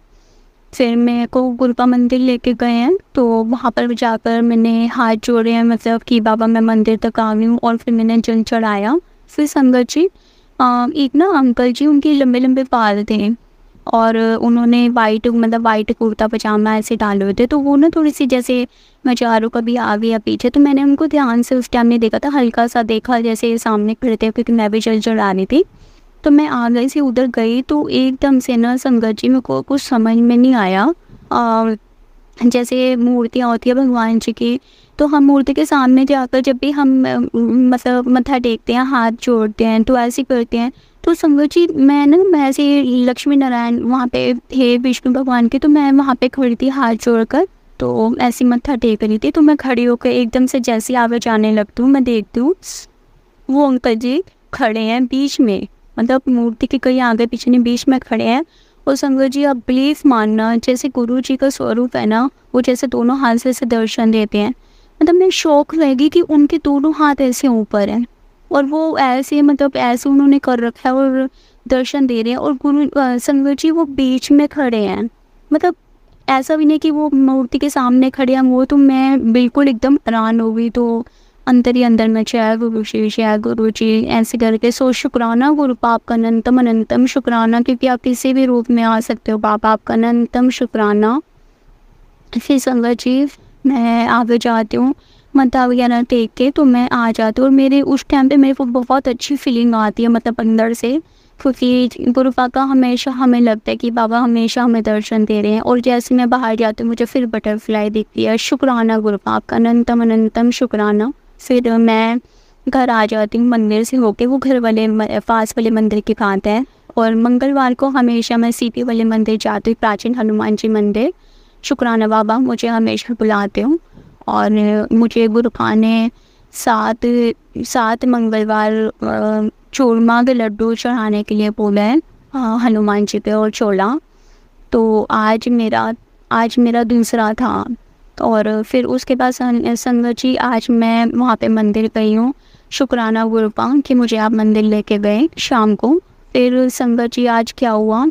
फिर मेरे को गुरुपा मंदिर लेके गए हैं, तो वहाँ पर जाकर मैंने हाथ जोड़े हैं, मतलब कि बाबा मैं मंदिर तक आ गई हूँ, और फिर मैंने जल चढ़ाया। फिर संगत जी, एक ना अंकल जी, उनके लंबे लंबे बाल थे और उन्होंने वाइट कुर्ता पजामा ऐसे डाले हुए थे, तो वो ना थोड़ी सी जैसे मैं चारों कभी आगे या पीछे, तो मैंने उनको ध्यान से उस टाइम नहीं देखा था, हल्का सा देखा जैसे सामने खड़े थे, क्योंकि मैं भी जल चढ़ा रही थी। तो मैं आगे से उधर गई तो एकदम से ना संगत जी मेरे को कुछ समझ में नहीं आया। जैसे मूर्तियाँ होती है भगवान जी की, तो हम मूर्ति के सामने जाकर जब भी हम मतलब मत्था टेकते हैं, हाथ जोड़ते हैं, तो ऐसे करते हैं। तो संगत जी, मैं ऐसे लक्ष्मी नारायण वहाँ पे थे विष्णु भगवान के, तो मैं वहाँ पे खड़ी थी हाथ जोड़कर, तो ऐसी मत्था टेक रही थी। तो मैं खड़ी होकर एकदम से जैसे आगे जाने लगती हूँ, मैं देखती हूँ वो अंकल जी खड़े हैं बीच में, मतलब मूर्ति के कहीं आगे पीछे नहीं, बीच में खड़े हैं। और संगत जी, आप बिलीव मानना, जैसे गुरु जी का स्वरूप है ना, वो जैसे दोनों हाथ से ऐसे दर्शन देते हैं, मतलब मैं शौक रहेगी कि उनके दोनों हाथ ऐसे ऊपर हैं और वो ऐसे मतलब ऐसे उन्होंने कर रखा है और दर्शन दे रहे हैं, और गुरु संगत जी वो बीच में खड़े हैं, मतलब ऐसा भी नहीं कि वो मूर्ति के सामने खड़े हैं वो, तो मैं बिल्कुल एकदम हैरान हो गई। तो अंदर ही अंदर में जय गुरु जी ऐसे करके। सो शुक्राना गुरु आपका अनंतम अनंतम शुक्राना, क्योंकि आप किसी भी रूप में आ सकते हो बाबा, आपका अनंतम शुक्राना। फिर संगत जी, मैं आगे जाती हूँ मत्था वगैरह टेक के, तो मैं आ जाती हूँ और मेरे उस टाइम पे मेरे को बहुत अच्छी फीलिंग आती है, मतलब अंदर से, क्योंकि गुरु का हमेशा हमें लगता है कि बाबा हमेशा हमें दर्शन दे रहे हैं। और जैसे मैं बाहर जाती हूँ मुझे फिर बटरफ्लाई दिखती है। शुक्राना गुरु आपका अनंतम अनंतम शुक्राना। फिर मैं घर आ जाती हूँ मंदिर से होके, वो घर वाले पास वाले मंदिर की बात है। और मंगलवार को हमेशा मैं सीपी वाले मंदिर जाती हूँ, प्राचीन हनुमान जी मंदिर। शुक्राना बाबा, मुझे हमेशा बुलाते हो। और मुझे गुरुपा ने 7 मंगलवार चूरमा के लड्डू चढ़ाने के लिए बोला है हनुमान जी पे और चोला। तो आज मेरा दूसरा था। और फिर उसके बाद संगत जी, आज मैं वहाँ पे मंदिर गई हूँ। शुक्राना गुरुपा कि मुझे आप मंदिर लेके गए शाम को। फिर संगत जी, आज क्या हुआ,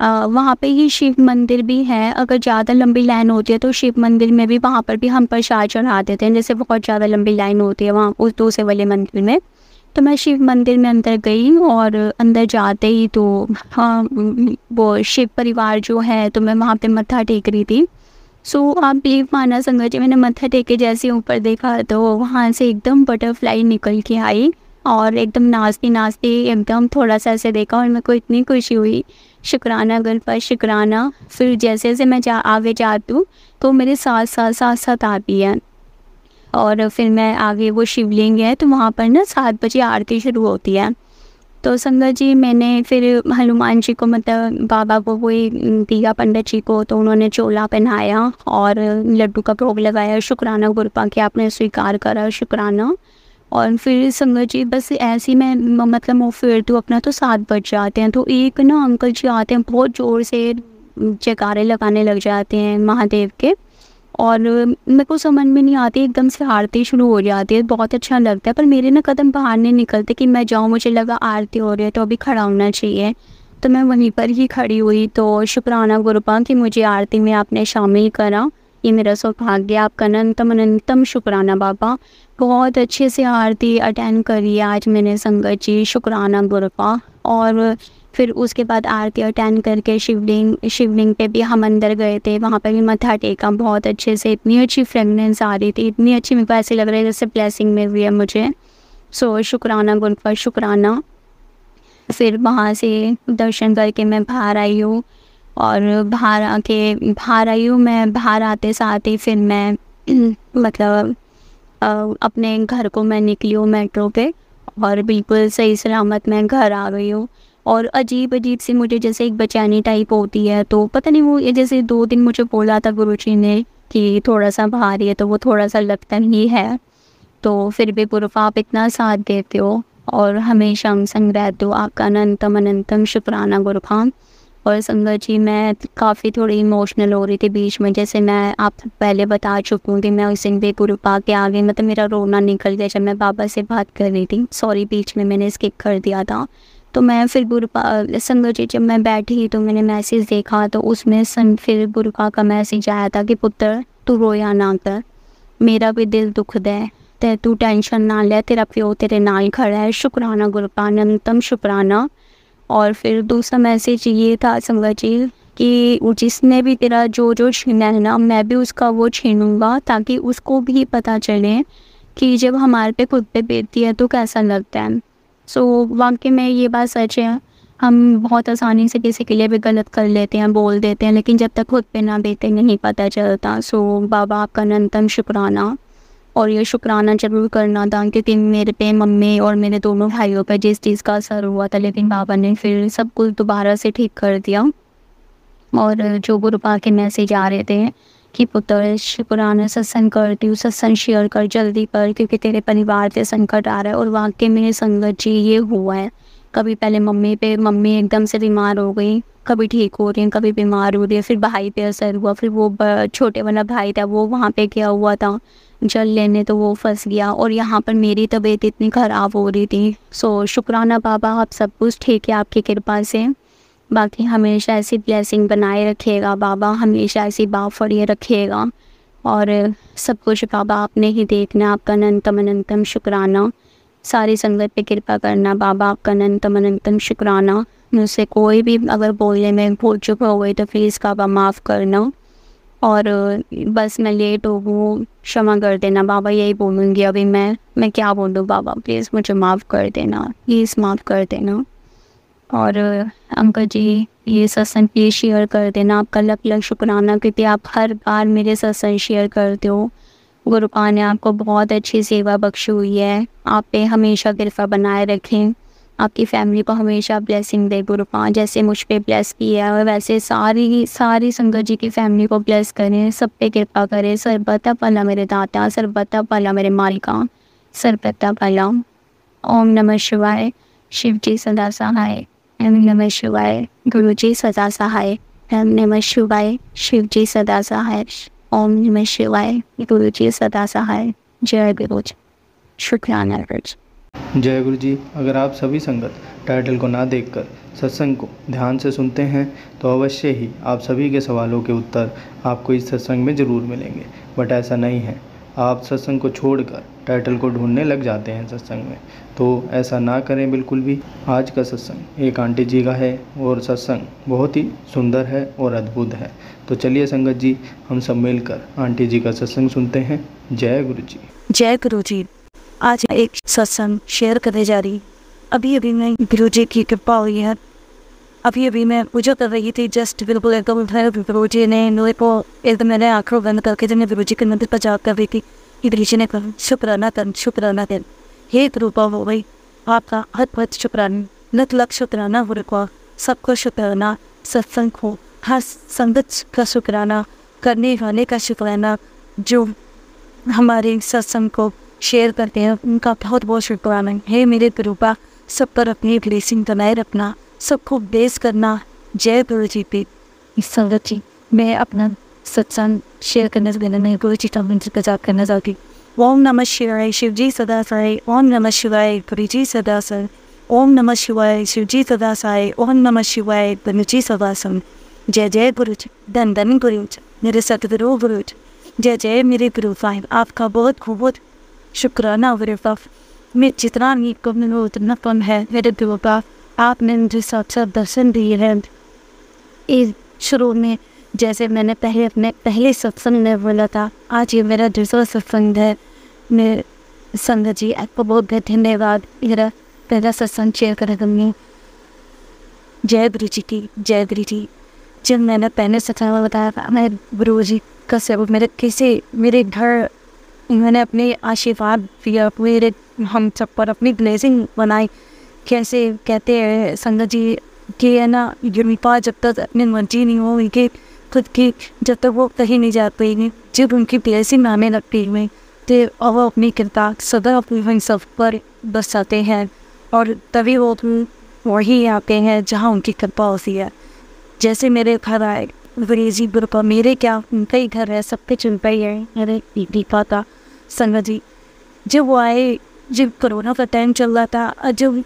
वहाँ पे ही शिव मंदिर भी है। अगर ज़्यादा लंबी लाइन होती है तो शिव मंदिर में भी, वहाँ पर भी हम प्रसाद चढ़ा देते हैं, जैसे बहुत ज़्यादा लंबी लाइन होती है वहाँ उस दूसरे वाले मंदिर में। तो मैं शिव मंदिर में अंदर गई और अंदर जाते ही तो हाँ वो शिव परिवार जो है तो मैं वहाँ पे मत्था टेक रही थी। सो आप बिलीव माना संगत जी, मैंने मत्था टेके जैसे ऊपर देखा तो वहाँ से एकदम बटरफ्लाई निकल के आई और एकदम नाचती नाचती एकदम थोड़ा सा ऐसे देखा और मेरे को इतनी खुशी हुई। शुक्राना गणपत शुक्राना। फिर जैसे जैसे मैं आगे जाती हूँ तो मेरे साथ साथ साथ साथ आती है और फिर मैं आगे वो शिवलिंग है तो वहाँ पर ना 7 बजे आरती शुरू होती है। तो संगत जी मैंने फिर हनुमान जी को मतलब बाबा को वही दिया पंडित जी को, तो उन्होंने चोला पहनाया और लड्डू का भोग लगाया। शुक्राना गुरुपा कि आपने स्वीकार करा, शुक्राना। और फिर संगत जी बस ऐसे ही मैं मतलब मुँह फेरती हूँ अपना तो 7 बज जाते हैं। तो एक ना अंकल जी आते हैं, बहुत ज़ोर से जयकारे लगाने लग जाते हैं महादेव के और मेरे को समझ में नहीं आती, एकदम से आरती शुरू हो जाती है। बहुत अच्छा लगता है पर मेरे ना कदम बाहर नहीं निकलते कि मैं जाऊँ, मुझे लगा आरती हो रही है तो अभी खड़ा होना चाहिए। तो मैं वहीं पर ही खड़ी हुई। तो शुक्राना गुरुपा कि मुझे आरती में आपने शामिल करा, ये मेरा सौभाग्य। आपका अनंतम अनंतम शुक्राना बाबा। बहुत अच्छे से आरती अटेंड करी आज मैंने संगत जी, शुक्राना गुरुपा। और फिर उसके बाद आरती अटेंड करके शिवलिंग पे भी हम अंदर गए थे, वहाँ पर भी मत्था टेका बहुत अच्छे से। इतनी अच्छी फ्रेगनेंस आ रही थी, इतनी अच्छी, मेरे को ऐसे लग रहा है जैसे ब्लेसिंग में हुई है मुझे। सो शुक्राना गुरुपा शुक्राना। फिर वहाँ से दर्शन करके मैं बाहर आई हूँ और बाहर आई हूँ मैं। बाहर आते साथ ही फिर मैं मतलब अपने घर को मैं निकली हूँ मेट्रो पे और बिल्कुल सही सलामत मैं घर आ गई हूँ। और अजीब सी मुझे जैसे एक बेचैनी टाइप होती है, तो पता नहीं वो ये जैसे 2 दिन मुझे बोला था गुरुजी ने कि थोड़ा सा भारी है, तो वो थोड़ा सा लगता ही है। तो फिर भी गुरुपा आप इतना साथ देते हो और हमेशा हम संग रहते हो, आपका अनंतम अनंतम शुक्राना गुरुपा। और संगत जी मैं काफ़ी थोड़ी इमोशनल हो रही थी बीच में, जैसे मैं आप पहले बता चुकी हूँ कि मैं उस दिन भी गुरुपा के आगे मतलब मेरा रोना निकल गया जब मैं बाबा से बात कर रही थी। सॉरी बीच में मैंने स्किप कर दिया था। तो मैं फिर गुरुपा संगत जी जब मैं बैठी तो मैंने मैसेज देखा तो उसमें फिर गुरुपा का मैसेज आया था कि पुत्र तू रोया ना कर, मेरा भी दिल दुखद है, ते तू टेंशन ना ले, तेरा प्यो तेरे नाल खड़ा है। शुक्राना गुरुपा, अनंतम शुक्राना। और फिर दूसरा मैसेज ये था संगत जी कि जिसने भी तेरा जो जो छीना है ना, मैं भी उसका वो छीनूंगा ताकि उसको भी पता चले कि जब हमारे पे खुद पे बीतती है तो कैसा लगता है। सो वाकई में ये बात सच है, हम बहुत आसानी से किसी के लिए भी गलत कर लेते हैं, बोल देते हैं, लेकिन जब तक खुद पे ना बीते नहीं पता चलता। सो बाबा आपका अनंतम शुक्राना। और ये शुक्राना ज़रूर करना था क्योंकि मेरे पे मम्मी और मेरे दोनों भाइयों पे जिस चीज़ का असर हुआ था, लेकिन बाबा ने फिर सब कुछ दोबारा से ठीक कर दिया। और जो गुरुपा के मैसेज आ रहे थे कि पुत्र शुक्राना सत्संग करती हूँ, सत्संग शेयर कर जल्दी कर क्योंकि तेरे परिवार पे संकट आ रहा है। और वाकई में संगत जी ये हुआ है। कभी पहले मम्मी एकदम से बीमार हो गई, कभी ठीक हो रही है, कभी बीमार हो रही है। फिर भाई पे असर हुआ, फिर वो छोटे वाला भाई था वो वहाँ पे गया हुआ था जल लेने, तो वो फंस गया। और यहाँ पर मेरी तबीयत इतनी ख़राब हो रही थी। सो शुक्राना बाबा, आप सब कुछ ठीक है आपकी कृपा से। बाकी हमेशा ऐसी ब्लेसिंग बनाए रखिएगा बाबा, हमेशा ऐसी बाफड़िए रखिएगा। और सब कुछ बाबा आपने ही देखना। आपका अनंतम अनंतम शुक्राना। सारी संगत पे कृपा करना बाबा, आपका अनंतम अनंतम शुक्राना। मुझसे कोई भी अगर बोलने में भूल चुक हो गई तो प्लीज़ बाबा माफ़ करना। और बस मैं लेट हो गई, क्षमा कर देना बाबा, यही बोलूँगी अभी मैं क्या बोलूँ बाबा, प्लीज़ मुझे माफ़ कर देना, प्लीज़ माफ़ कर देना। और अंकल जी ये सत्संग प्लीज़ शेयर कर देना। आपका लख लख शुक्राना क्योंकि आप हर बार मेरे सत्संग शेयर करते हो। गुरुपा ने आपको बहुत अच्छी सेवा बख्शी हुई है, आप पे हमेशा कृपा बनाए रखें, आपकी फैमिली को हमेशा ब्लेसिंग दे गुरुपा, जैसे मुझ पे ब्लेस किया है और वैसे सारी संगत जी की फैमिली को ब्लेस करें, सब पे कृपा करें। सर्वदा भला मेरे दाता, सर्वदा भला मेरे मालिका, सर्वदा भला। ओम नमः शिवाय। शिव जी सदा सहाय। ओम नमः शिवाय। गुरु जी सदा सहाय। ओम नमः शिवाय। शिव जी सदा सहाय। ओम नमः शिवाय। गुरु जी सदा सहाय। जय गुरु जी। शुक्राना गुरु जी। जय गुरु जी। अगर आप सभी संगत टाइटल को ना देखकर सत्संग को ध्यान से सुनते हैं तो अवश्य ही आप सभी के सवालों के उत्तर आपको इस सत्संग में ज़रूर मिलेंगे, बट ऐसा नहीं है। आप सत्संग को छोड़कर टाइटल को ढूंढने लग जाते हैं सत्संग में। तो ऐसा ना करें बिल्कुल भी। आज का सत्संग एक आंटी जी का है और सत्संग बहुत ही सुंदर है और अद्भुत है। तो चलिए संगत जी, हम सब मिलकर आंटी जी का सत्संग सुनते हैं। जय गुरु जी। जय गुरु जी। आज एक सत्संग शेयर करने जा रही। अभी मैं गुरु जी की कृपा हुई है। अभी मैं पूजा कर रही थी, जस्ट बिल्कुल एकदम गुरु जी ने मेरे को एकदम, मैंने आंखों बंद करके जब मैं गुरु जी के मंदिर पर जा कर रही थी, गुरु जी ने कहा शुक्राना कर, हे कृपा हो गई आपका, हद शुक्राना, लख शुक्राना गुरु को, सबको शुक्राना, सत्संग को, हर संगत का शुक्राना, करने वाले का शुक्राना, जो हमारे सत्संग को शेयर करते हैं उनका बहुत बहुत शुक्राना है। मेरे कृपा सब पर अपनी ब्लेसिंग बनाए रखना, सबको बेस करना। जय गुरु जी पे। संगत जी, मैं अपना सत्संग शेयर करने से पहले मैं गुरु जी का मंत्र का जाप करना चाहती। ओम नमः शिवाय, शिव जी सदा साई। ओम नमः शिवाय, गुरु जी सदा साई। ओम नमः शिवाय, शिव जी सदा साई। ओम नमः शिवाय, गुरु जी सदा साई। जय जय गुरु जी, धन धन गुरु जी, मेरे सतगुरु गुरु जी। जय जय मेरे गुरु साहिब, आपका बहुत बहुत शुक्राना गुरु साहब। मैं जितना नहीं कम हूँ उतना कम है मेरे गुरु का। आपने मुझे साक्षात दर्शन दिए हैं। इस शुरू में जैसे मैंने अपने पहले सत्संग में बोला था, आज ये मेरा दूसरा सत्संग है। मैं संगत जी आपको बहुत बहुत धन्यवाद मेरा पहला सत्संग शेयर करने। जय गुरु जी की, जय गुरु जी। जब मैंने पहले सत्संग में बताया था, मैं गुरु जी का सेवक मेरे घर उन्होंने अपने आशीर्वाद दिया, मेरे हम सब पर अपनी ब्लेसिंग बनाई। कैसे कहते हैं संगत जी कि है ना, कृपा जब तक अपनी मर्जी नहीं हो उनके खुद की, जब तक वो कहीं नहीं जा पाएंगे, जब उनकी ब्लेसिंग आने लगती है तो वो अपनी कृपा सदा अपने सब पर बरसाते हैं और तभी वो वही आते हैं जहाँ उनकी कृपा होती है। जैसे मेरे घर आए अंग्रेजी गुरु, मेरे क्या उनका ही घर है, सबके चुनता ही है मेरे दीपा का। संगत जी जब वो आए, जब कोरोना का टाइम चल रहा था, जब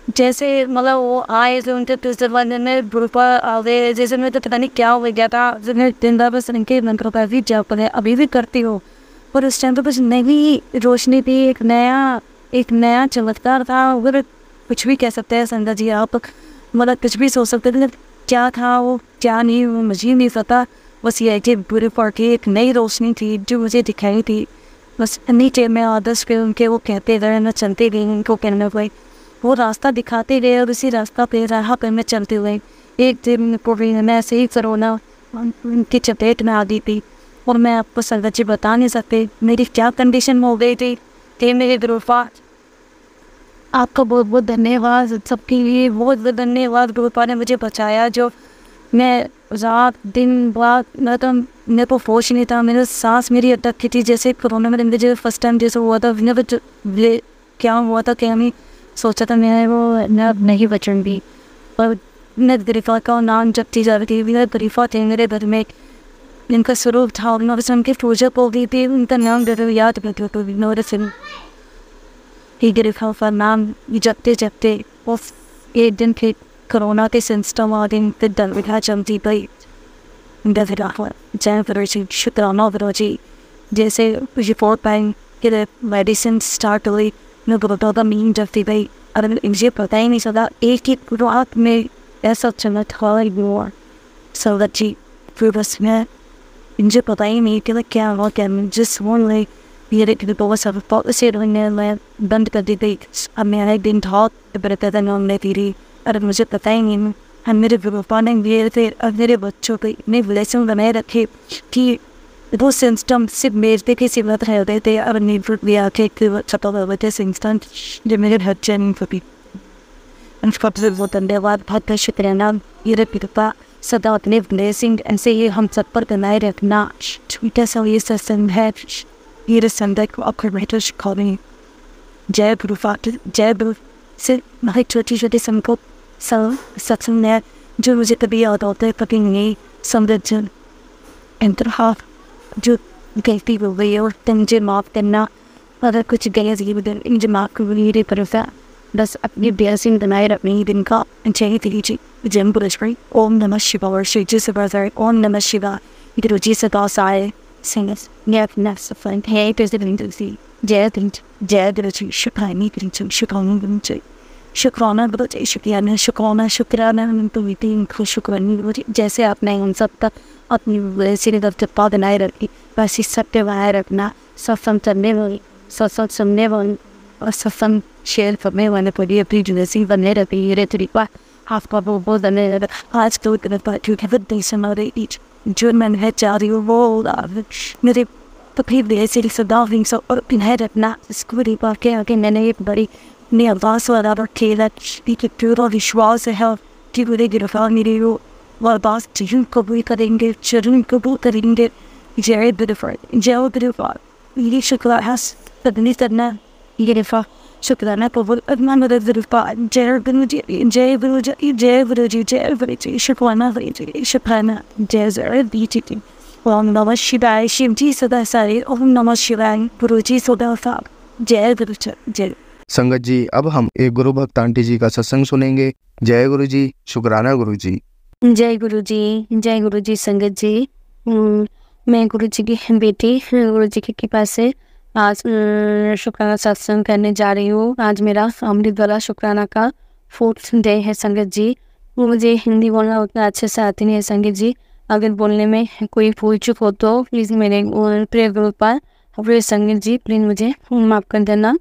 जैसे मतलब वो आए तो उनके पिछले वाले में गुरुपा आ गए, जैसे मैं तो पता नहीं क्या हो गया था। जब मैं दिन रात बस इनके मंत्रों का भी जाप है, अभी भी करती हूँ, पर उस टाइम तो बस नई रोशनी थी, एक नया चमत्कार था। अगर कुछ भी कह सकते हैं संगत जी आप, मतलब कुछ भी सोच सकते थे क्या था वो क्या नहीं, वो मुझे नहीं पता। बस ये कि बुरे पर की एक नई रोशनी थी जो मुझे दिखाई थी। बस नीचे में आदर्श के उनके वो कहते रहे, मैं चलते गई, उनको कहने गई, वो रास्ता दिखाते रहे और उसी रास्ता पे राह पर मैं चलते हुए एक दिन पूरी मैं ऐसे ही कोरोना उनकी चपेट में आ गई थी और मैं आपको संगत जी बता नहीं सकते मेरी क्या कंडीशन हो गई थी। मेरे गुरुपा आपका बहुत बहुत धन्यवाद, सबके लिए बहुत बहुत धन्यवाद। गुरुपा ने मुझे बचाया, जो मैं रात दिन बाद मेरे को होश नहीं था, मेरा सांस मेरी अटक थी। जैसे कोरोना में मुझे फर्स्ट टाइम जैसे हुआ था, क्या हुआ था क्या नहीं सोचा था मैं वो नहीं बचूंगी, पर मैं गरीफा का नाम जपती जा रही थी। मेरा गरीफा थे मेरे घर में, इनका स्वरूप था और मैं उनकी पूजा हो गई थी, उनका नाम याद करती तो नोरे सिंह ही गरीफा का नाम जपते जपते वो एक दिन फिर कोरोना के सिस्टम आ दिन फिर दल बिठा चलती गई। जय गुरु जी, शुक्राना गुरु जी। जैसे रिपोर्ट पाएँ कि मेडिसिन स्टार्ट हुई, मैं गुरुद्वारा का मीन जपती गई और मुझे पता ही नहीं चला एक ही रात में ऐसा चमत्कार हुआ संगत जी। फिर बस मैं मुझे पता ही नहीं कि क्या हुआ, क्या जिस वन में मेरे बहुत सब से मैं बंद कर दी गई। अब मेरा एक दिन था बरता नाम फिरी और मुझे पता ही नहीं। हम मेरे गुरुपा ने मेरे बच्चों को इतने ब्लेसिंग बनाए रखे कि वो सिस्टम सिर्फ मेरे पे किसी बात रह गए थे और निर्भर भी आके छपा हुए थे सिस्टम जो मेरे बच्चे नहीं कभी। उनका बहुत धन्यवाद, बहुत शुक्रिया। मेरे कृपा सदा अपने ब्लेसिंग ऐसे ही हम सब पर बनाए रखना। छोटा सा ये सत्संग है, ये संध्या को आपको बेहतर सिखाने। जय गुरु फादर, जय गुरु से हमारी छोटी छोटी संको सत्संग है जो मुझे कभी याद होता है, कभी नहीं समझ इंतहा जो गलती हो गई है और मुझे माफ़ करना। अगर कुछ गलत मुझे माफ़ कर मेरे तरफ है, बस अपनी ब्लेसिंग बनाए रखने दिन का जय दीजिए। जय गुरु। ओम नमः शिवाय, श्री जी से बजाय ओम नमः शिवाय, गुरु जी से दास आए, Singers, Nepna Safan, Hey, President Lucy, Jed, Shukani, Shukani, शुक्राना बोलते शुक्रियाना शुक्राना शुक्राना तो मीटिंग को शुक्रानी जैसे आपने उन सब तक अपनी सिरे दफ्तर पा बनाए रखी बस इस सब पे बनाए रखना सत्संग करने वाली सत्संग सुनने वाली और सत्संग शेयर करने वाले पड़ी अपनी जुनसी बने रहती है रे तरीका आपका वो बने आज तो इतना पार्टी के बदले से हमारे ईच जो मैंने है चारी वो मेरे तकलीफ दे सिरी सदा विंग सो और पिन्हे रखना स्कूली पाके आके मैंने ये बड़ी ने अल्लाह वाला रखेला कि पूरा विश्वास है कि वो गिरफ्तार मेरे वो वापस जरूर कबूल करेंगे जरूर कबूल करेंगे जय बिरफार मेरी शुक्र है सदनी करना गिरफ्तार शुक्राना कबूल अदना मदद बिरफार जय गुरुजी शुक्राना जय जय बीटी ओम नमः शिवाय शिव जी सदा सारे ओम नमः शिवाय गुरुजी सदा साब जय गुरुजी जय। संगत जी, अब हम एक गुरु भक्त आंटी जी का सत्संग सुनेंगे। जय गुरु जी, शुक्राना गुरु जी। जय गुरु जी संगत जी। मैं गुरु जी की बेटी गुरु जी की कृपा से आज शुक्राना सत्संग करने जा रही हूँ। आज मेरा अमृत वाला शुक्राना का 4th डे है संगत जी। मुझे हिंदी बोलना उतना अच्छे से आती नहीं है संगत जी। अगर बोलने में कोई भूल चूक हो तो प्लीज़ मेरे प्रेयर ग्रुप पर प्रिय संगत जी प्लीज़ मुझे माफ़ कर देना।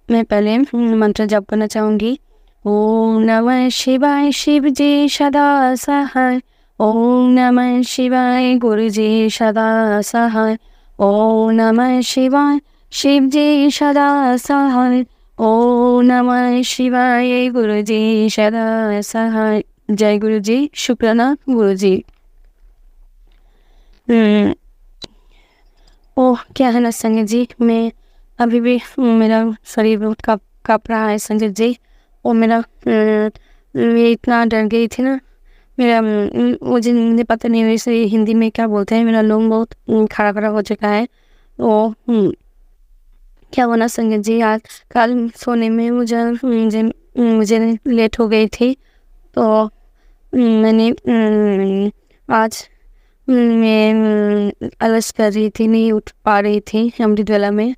मैं पहले मंत्र जप करना चाहूँगी। ओम नमः शिवाय शिव जी सदा सहाय। ओम नमः शिवाय गुरु जी सदा सहाय। ओम नमः शिवाय शिव जी सदा सहाय। ओम नमः शिवाय गुरु जी सदा सहाय। जय गुरु जी, शुक्राना गुरु जी। ओह क्या है ना संगत जी, मैं अभी भी मेरा शरीर बहुत काँप रहा है संगत जी। और मैं इतना डर गई थी ना, मुझे पता नहीं वैसे हिंदी में क्या बोलते हैं, मेरा लोग बहुत खड़ा हो चुका है। ओ क्या हुआ ना संगत जी, आज कल सोने में मुझे लेट हो गई थी। तो मैंने आज मैं आलस कर रही थी, नहीं उठ पा रही थी अमृत वेला में।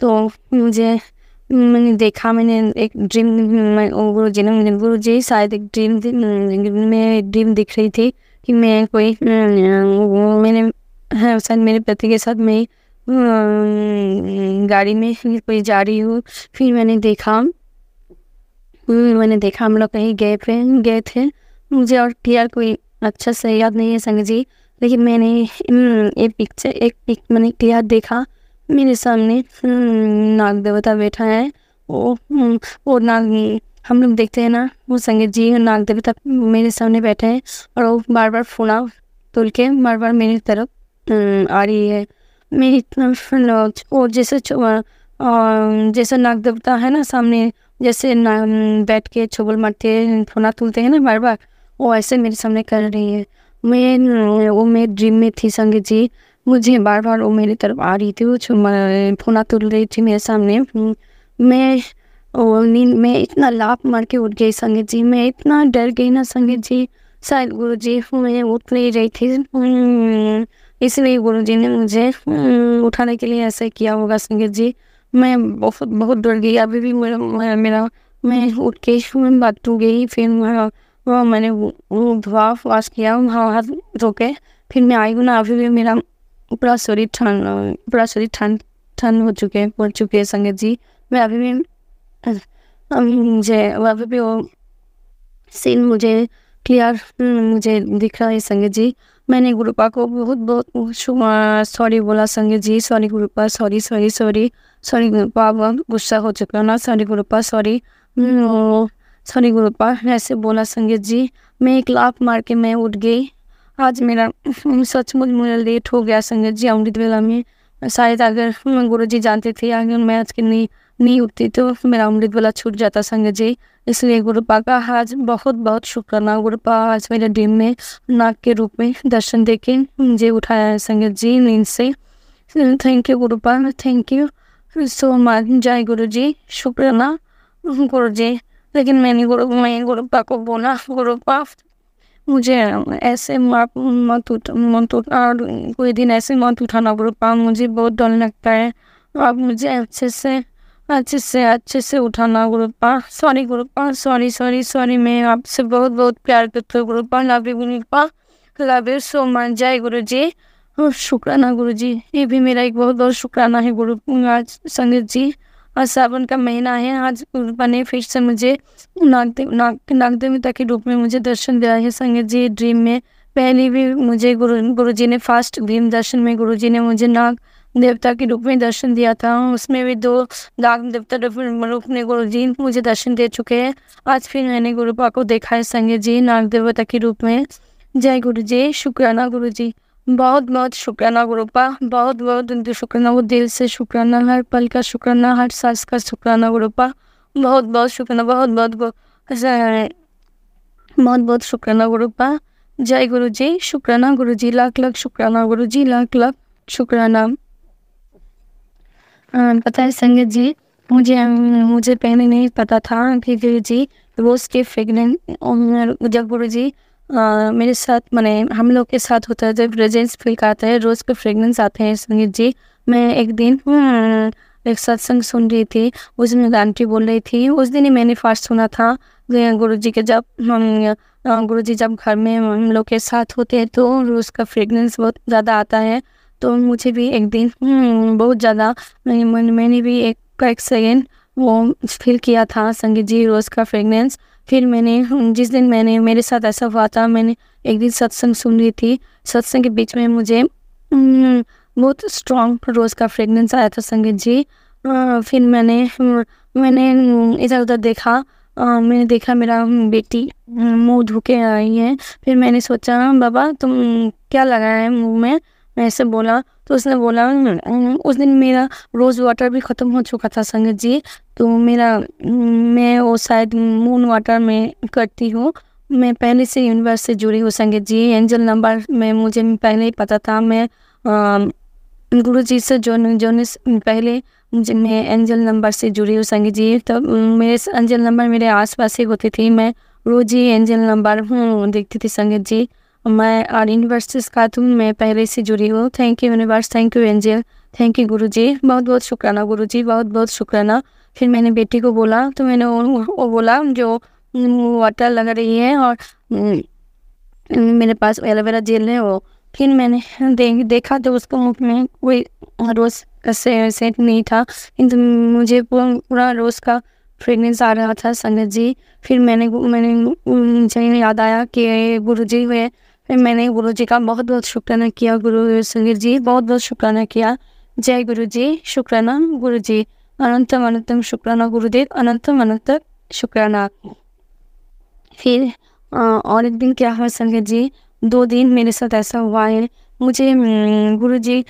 तो मैंने देखा, मैंने एक ड्रीम गुरु जी शायद एक ड्रीम दिख रही थी कि मैं कोई मैंने शायद मेरे पति के साथ मैं गाड़ी में कोई जा रही हूँ। फिर मैंने देखा हम लोग कहीं गए थे। मुझे और क्लियर कोई अच्छा से याद नहीं है संगत जी, लेकिन मैंने एक पिक मैंने क्लियर देखा। मेरे सामने नाग देवता बैठा है। वो नाग हम लोग देखते हैं ना, वो संगत जी नाग देवता मेरे सामने बैठे हैं और वो बार बार फूना तुल के बार बार मेरी तरफ आ रही है। मेरी तरफ और जैसे नाग देवता है ना सामने, जैसे बैठ के छोबल मारते फूना तुलते हैं ना बार बार, वो ऐसे मेरे सामने कर रही है। मैं ड्रीम में थी संगत जी, मुझे बार बार वो मेरी तरफ आ रही थी, वो फूना तुल रही थी मेरे सामने। नींद में इतना लाफ मार के उठ गई संगत जी, मैं इतना डर गई ना संगत जी। शायद गुरु जी मैं उठ नहीं रही थी, इसलिए गुरु जी ने मुझे उठाने के लिए ऐसा किया होगा संगत जी। मैं बहुत डर गई। अभी भी मैं उठ के बाथरूम गई, फिर मैंने वाश किया हाथ धो के, फिर मैं आई हूँ ना। अभी भी मेरा पूरा शरीर ठंड हो चुके हैं संगत जी। मैं अभी भी वो सीन मुझे क्लियर मुझे दिख रहा है संगत जी। मैंने गुरुपा को बहुत सॉरी बोला संगत जी। सॉरी गुरुपा, सॉरी गुरुपा, गुस्सा हो चुका ना, सॉरी गुरुपा, सॉरी गुरुपा ऐसे बोला संगत जी। मैं एक लाफ मार के मैं उठ गई। आज मेरा सचमुच मुझे लेट हो गया संगत जी अमृत वेला में। शायद अगर गुरु जी जानते थे अगर मैं आज की नहीं उठती तो मेरा अमृत वेला छूट जाता संगत जी। इसलिए गुरुपा का आज बहुत शुक्राना। गुरुपा आज मेरे ड्रीम में नाग के रूप में दर्शन देके मुझे उठाया है संगत जी नींद से। Thank you गुरुपा, thank you so much. जय गुरु जी, शुक्राना गुरु जी। लेकिन मैं गुरुपा को बोला, गुरुपा मुझे ऐसे कोई दिन ऐसे मत उठाना गुरुपा, मुझे बहुत डर लगता है। आप मुझे अच्छे से उठाना गुरुपा। सॉरी गुरुपा, सॉरी, मैं आपसे बहुत बहुत प्यार करती हूँ Gurupa. Love you Gurupa, love you so much. जय गुरु जी। शुक्राना गुरु जी, ये भी मेरा एक बहुत बहुत शुक्राना है गुरु। आज संगत जी, आज सावन का महीना है। आज गुरुपा ने फिर से मुझे नाग देवता के रूप में मुझे दर्शन दिया है संगत जी, ड्रीम में। पहले भी मुझे गुरु जी ने फर्स्ट ड्रीम दर्शन में गुरु जी ने मुझे नाग देवता के रूप में दर्शन दिया था। उसमें भी 2 नाग देवता रूप में गुरु जी मुझे दर्शन दे चुके हैं। आज फिर मैंने गुरुपा को देखा है संगत जी, नाग देवता के रूप में। जय गुरु जी। शुक्राना गुरु जी, बहुत बहुत शुक्राना गुरुपा, बहुत बहुत शुक्राना, वो दिल से शुक्राना, हर पल का शुक्राना, हर सांस का शुक्राना गुरुपा। बहुत बहुत शुक्राना, बहुत बहुत शुक्राना गुरुपा। जय गुरु जी। शुक्राना गुरु जी, लाख लाख शुक्राना गुरु जी, लाख लाख शुक्राना। पता है संगत जी, मुझे पहले नहीं पता था कि गुरु जी रोज़ के फ्रेगनेंस, जब गुरु जी मेरे साथ माने हम लोग के साथ होता है, जब प्रेजेंस फील करता है, रोज़ के फ्रेगनेंस आते हैं संगीत जी। मैं एक दिन एक सत्संग सुन रही थी, उसमें आंटी बोल रही थी, उस दिन ही मैंने फर्स्ट सुना था गुरुजी के, जब गुरुजी जब घर में हम लोग के साथ होते हैं तो रोज़ का फ्रेगनेंस बहुत ज़्यादा आता है। तो मुझे भी एक दिन बहुत ज़्यादा मैंने भी एक सेकेंड वो फील किया था संगीत जी, रोज़ का फ्रेगनेंस। फिर मैंने जिस दिन मेरे साथ ऐसा हुआ था, मैंने एक दिन सत्संग सुन रही थी, सत्संग के बीच में मुझे बहुत स्ट्रॉन्ग रोज़ का फ्रेगनेंस आया था संगीत जी। फिर मैंने इधर उधर देखा, मैंने देखा मेरा बेटी मुँह धो के आई है। फिर मैंने सोचा बाबा तुम क्या लगाया है मुँह में, मैं ऐसे बोला तो उसने बोला उस दिन मेरा रोज़ वाटर भी ख़त्म हो चुका था संगत जी। तो मैं वो शायद मून वाटर में करती हूँ। मैं पहले से यूनिवर्स से जुड़ी हूँ संगत जी, एंजल नंबर में मुझे पहले ही पता था। मैं गुरु जी से जोड़ने पहले मैं एंजल नंबर से जुड़ी हूँ संगत जी। तो मेरे एंजल नंबर मेरे आसपास ही होती थी, मैं रोज़ ही एंजल नंबर देखती थी संगत जी। मैं और यूनिवर्स का तुम मैं पहले से जुड़ी हूँ। Thank you universe, thank you angel, thank you गुरु जी, बहुत बहुत शुक्राना गुरु जी, बहुत बहुत शुक्राना। फिर मैंने बेटी को बोला तो मैंने वो बोला जो वाटर लगा रही है और मेरे पास एलोवेरा जेल है वो। फिर मैंने देखा तो उसको मुख में कोई रोज़ का सेंट नहीं था, किंतु मुझे पूरा रोज़ का फ्रेगनेंस आ रहा था संगत जी। फिर मुझे याद आया कि गुरु जी हुए। फिर मैंने गुरु जी का बहुत बहुत शुक्राना किया, गुरु संगत जी बहुत बहुत शुक्राना किया। जय गुरु जी। शुक्राना गुरु जी, अनंतम अनंतम शुक्राना गुरुदेव, अनंतम अनंत शुक्राना। फिर और एक दिन क्या हुआ संगत जी, 2 दिन मेरे साथ ऐसा हुआ है। मुझे गुरु जी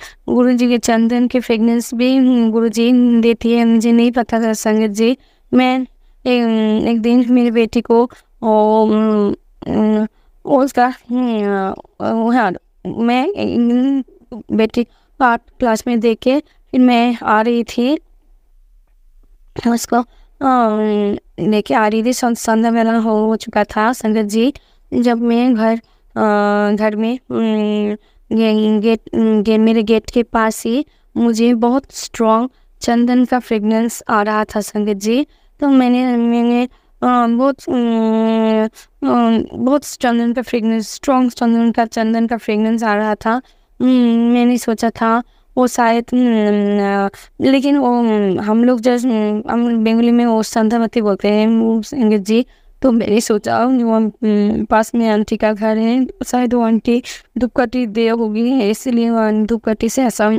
के चंदन के फ्रेगनेंस भी गुरु जी देती है, मुझे नहीं पता था संगत जी। मैं एक दिन मेरी बेटी को उसका मैं बेटी 8 क्लास में देख के फिर मैं आ रही थी, उसको लेके आ रही थी। संध्या मेला हो चुका था संगत जी। जब मैं घर में मेरे गेट के पास ही मुझे बहुत स्ट्रॉन्ग चंदन का फ्रेगनेंस आ रहा था संगत जी। तो मैंने बहुत चंदन का फ्रेगनेंस, स्ट्रॉन्ग चंदन का फ्रेगनेंस आ रहा था। मैंने सोचा था वो शायद लेकिन वो हम लोग जैसे हम बंगाली में वो संध्यावती बोलते हैं संगत जी। तो मैंने सोचा वो पास में आंटी का घर है, शायद वो आंटी धूपकाठी दे होगी, इसलिए वो धूपकाठी से ऐसा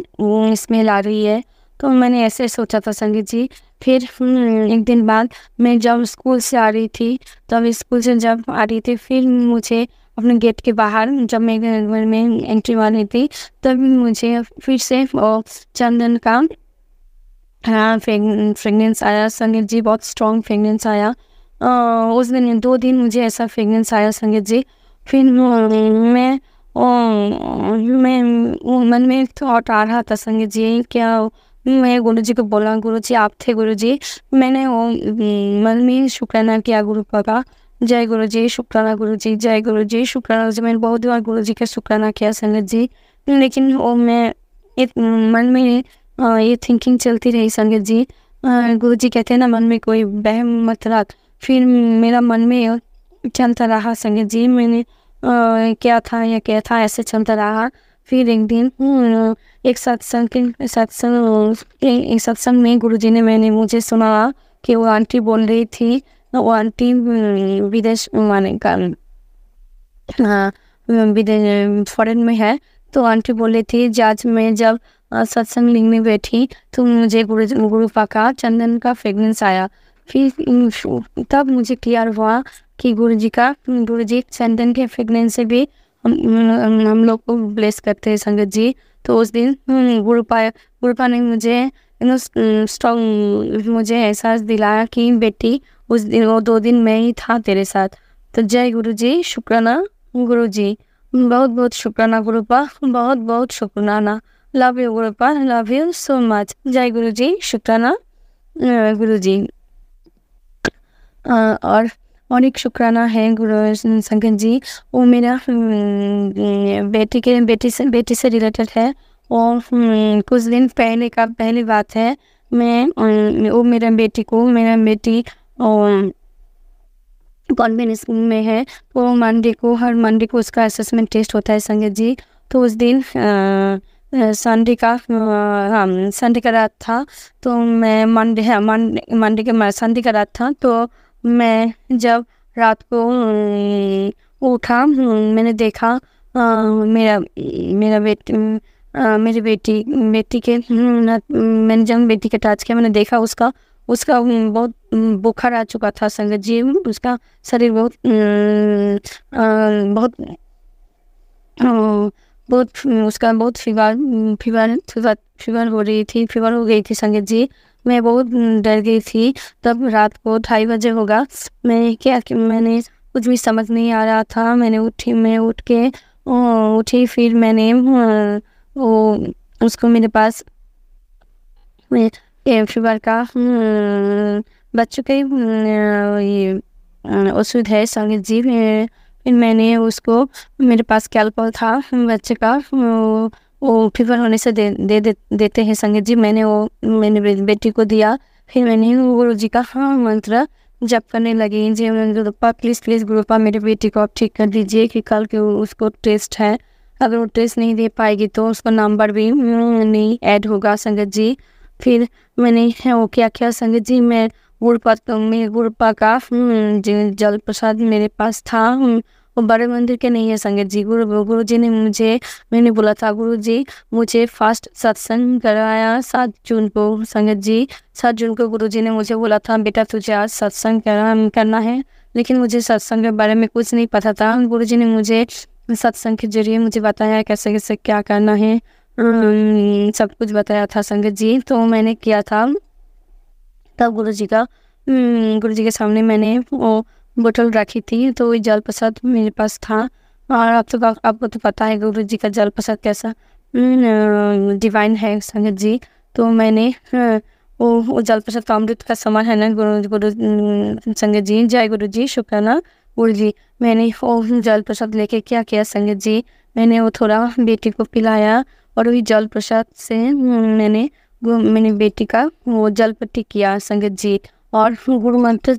स्मेल आ रही है। तो मैंने ऐसे सोचा था संगीत जी। फिर एक दिन बाद मैं जब स्कूल से आ रही थी, तब स्कूल से जब आ रही थी, फिर मुझे अपने गेट के बाहर जब मैं घर में एंट्री मारी थी, तब मुझे फिर से चंदन का फ्रेगनेंस आया संगीत जी, बहुत स्ट्रॉन्ग फ्रेगनेंस आया। उस दिन 2 दिन मुझे ऐसा फ्रेगनेंस आया संगीत जी। फिर मैं मन में थॉट आ रहा था संगीत जी, क्या मैं गुरु जी को बोला गुरु जी आप थे गुरु जी। मैंने वो मन में शुक्राना किया गुरु का, जय गुरु जी, शुक्राना गुरु जी, जय गुरु जी, शुक्राना जी। मैंने बहुत बार गुरु जी का शुक्राना किया संगत जी, लेकिन वो मैं मन में ये थिंकिंग चलती रही संगत जी। गुरु जी कहते हैं ना, मन में कोई वहम मत रख। फिर मेरा मन में चलता रहा संगत जी, मैंने क्या था या क्या था ऐसे चलता रहा। फिर एक दिन एक सत्संग में गुरु जी ने मैंने सुना कि वो आंटी बोल रही थी, वो आंटी विदेश माने का विदेश फॉरेन में है। तो आंटी बोल रही थी आज मैं जब सत्संग लिंग में बैठी तो मुझे गुरु पा का चंदन का फ्रेगनेंस आया। फिर तब मुझे क्लियर हुआ कि गुरु जी चंदन के फ्रेगनेंस से भी हम लोग को ब्लेस करते हैं संगत जी। तो उस दिन गुरुपा ने मुझे स्ट्रॉन्ग मुझे एहसास दिलाया कि बेटी उस दिन वो 2 दिन मैं ही था तेरे साथ। तो जय गुरु जी, शुक्राना गुरु जी, बहुत बहुत शुक्राना गुरुपा, बहुत बहुत शुक्राना। Love you Gurupa, love you so much. जय गुरु जी, शुक्राना गुरु जी। और एक शुक्राना है गुरु संगत जी, वो मेरा बेटी से रिलेटेड है। और कुछ दिन पहले का पहली बात है, वो मेरा बेटी कॉन्वेंट स्कूल में है। तो हर मंडे को उसका असेसमेंट टेस्ट होता है संगत जी। तो उस दिन संडे का रात था। तो मैं संडे का रात था। तो मैं जब रात को उठा, मैंने देखा मेरी बेटी के मैंने जब बेटी के टच किया, मैंने देखा उसका बहुत बुखार आ चुका था संगत जी। उसका शरीर उसका बहुत फीवर हो गई थी संगत जी। मैं बहुत डर गई थी। तब रात को 2:30 बजे होगा। मैंने कुछ भी समझ नहीं आ रहा था। मैं उठ के उठी। फिर मैंने उसको मेरे पास फीवर का बच्चों के ये औषध है संगत जी। फिर मैंने उसको, मेरे पास कैल्पल था बच्चे का, वो फीवर होने से देते हैं संगत जी। मैंने बेटी को दिया। फिर मैंने गुरु जी का मंत्र जप करने लगी। जी गुरुपा प्लीज़ गुरुपा मेरे बेटी को आप ठीक कर दीजिए कि कल के उसको टेस्ट है। अगर वो टेस्ट नहीं दे पाएगी तो उसका नंबर भी नहीं ऐड होगा संगत जी। फिर मैंने वो क्या संगत जी, मैं गुरुपा का जल प्रसाद मेरे पास था। वो बड़े मंदिर के नहीं है संगत जी। गुरु जी ने मैंने बोला था, गुरु जी मुझे फर्स्ट सत्संग कराया 7 जून को संगत जी। 7 जून को गुरु जी ने मुझे बोला था, बेटा तुझे आज सत्संग करना है। लेकिन मुझे सत्संग के बारे में कुछ नहीं पता था। गुरु जी ने मुझे सत्संग के जरिए मुझे बताया कैसे कैसे क्या करना है, सब कुछ बताया था संगत जी। तो मैंने किया था। तब गुरु जी के सामने मैंने वो बोतल रखी थी। तो वो जल प्रसाद मेरे पास था। और आपको तो पता है गुरु जी का जल प्रसाद कैसा डिवाइन है संगत जी। तो मैंने वो जल प्रसाद का अमृत का समान है ना गुरु संगत जी। जय गुरु जी, शुक्राना गुरु जी। मैंने वो जल प्रसाद लेके क्या किया संगत जी, मैंने वो थोड़ा बेटी को पिलाया। और वही जल प्रसाद से मैंने बेटी का वो जल पट्टी किया संगत जी। और गुरु मंत्र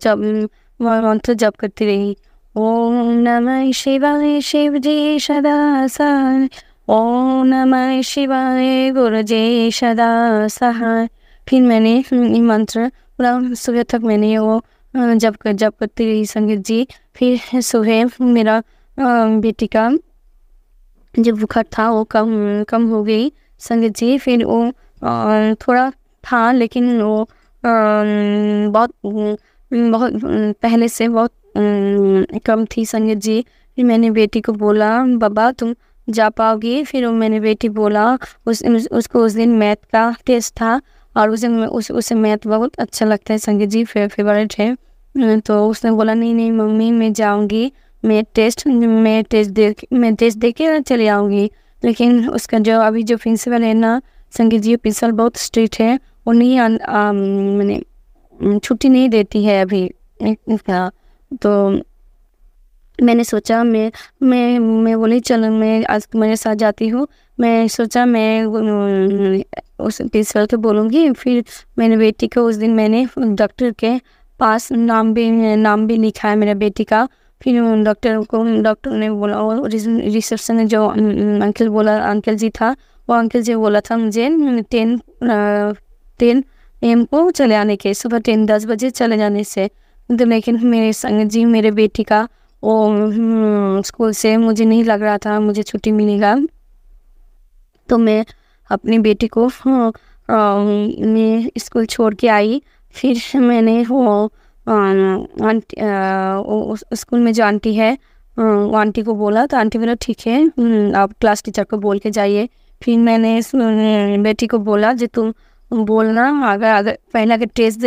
जप करती रही। ओम नमः शिवाय शिव जी सदा सहाय, ओम नमः शिवाय गुरु जी सदा सहाय। फिर मैंने ये मंत्र पूरा सुबह तक मैंने वो जप करती रही संगत जी। फिर सुबह मेरा बेटी का जो बुखार था वो कम हो गई संगत जी। फिर वो थोड़ा था, लेकिन वो बहुत पहले से बहुत कम थी संगत जी। फिर मैंने बेटी को बोला, बाबा तुम जा पाओगी? फिर मैंने बेटी बोला, उसको उस दिन मैथ का टेस्ट था। और उसे मैथ बहुत अच्छा लगता है संगत जी, फेवरेट है। तो उसने बोला नहीं मम्मी मैं जाऊंगी, मैं टेस्ट दे के चले आऊँगी। लेकिन उसका जो अभी जो प्रिंसिपल है ना संगीत जी, प्रिंसिपल बहुत स्ट्रिक्ट है। वो नहीं मैंने छुट्टी नहीं देती है अभी। तो मैंने सोचा मैं बोली चलो मैं आज तुम्हारे साथ जाती हूँ। मैं सोचा मैं उस प्रिंसिपल को बोलूँगी। फिर मेरे बेटी को उस दिन मैंने डॉक्टर के पास नाम भी लिखा है मेरे बेटी का। फिर डॉक्टर ने बोला, और रिसेप्शन में जो अंकल जी था, वो अंकल जी बोला था मुझे 10 AM को चले आने के, सुबह 10 बजे चले जाने से। तो लेकिन मेरे संग जी मेरे बेटी का वो स्कूल से मुझे नहीं लग रहा था मुझे छुट्टी मिलेगा। तो मैं अपनी बेटी को मैं स्कूल छोड़ के आई। फिर मैंने वो स्कूल में जो आंटी है वो आंटी को बोला, तो आंटी बोला ठीक है आप क्लास टीचर को बोल के जाइए। फिर मैंने बेटी को बोला जो तुम बोलना, अगर पहले अगर टेस्ट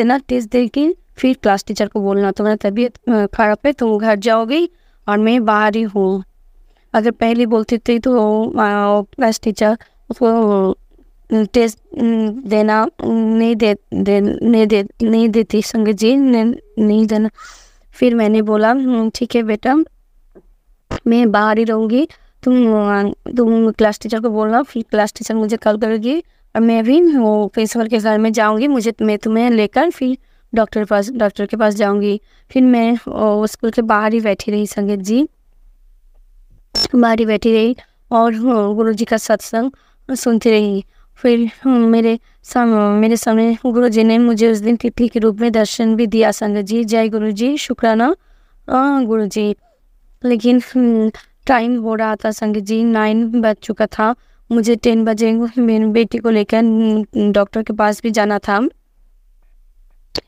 दे के फिर क्लास टीचर को बोलना तुम्हारा तबीयत खराब है तुम घर जाओगी और मैं बाहर ही हूँ। अगर पहले बोलती थी तो क्लास टीचर उसको टेस्ट देना नहीं देती संगत जी, नहीं देना। फिर मैंने बोला ठीक है बेटा मैं बाहर ही रहूँगी, तुम क्लास टीचर को बोलना। फिर क्लास टीचर मुझे कॉल करेगी और मैं भी वो प्रिंसिपल के घर में जाऊँगी, मैं तुम्हें लेकर फिर डॉक्टर के पास जाऊँगी। फिर मैं स्कूल के बाहर ही बैठी रही संगत जी, बाहर ही बैठी रही और गुरुजी का सत्संग सुनती रही। फिर मेरे सामने गुरुजी ने मुझे उस दिन तिथि के रूप में दर्शन भी दिया संगत जी। जय गुरुजी, शुक्राना गुरुजी। लेकिन टाइम हो रहा था संगत जी, 9 बज चुका था। मुझे 10 बजे मेरी बेटी को लेकर डॉक्टर के पास भी जाना था।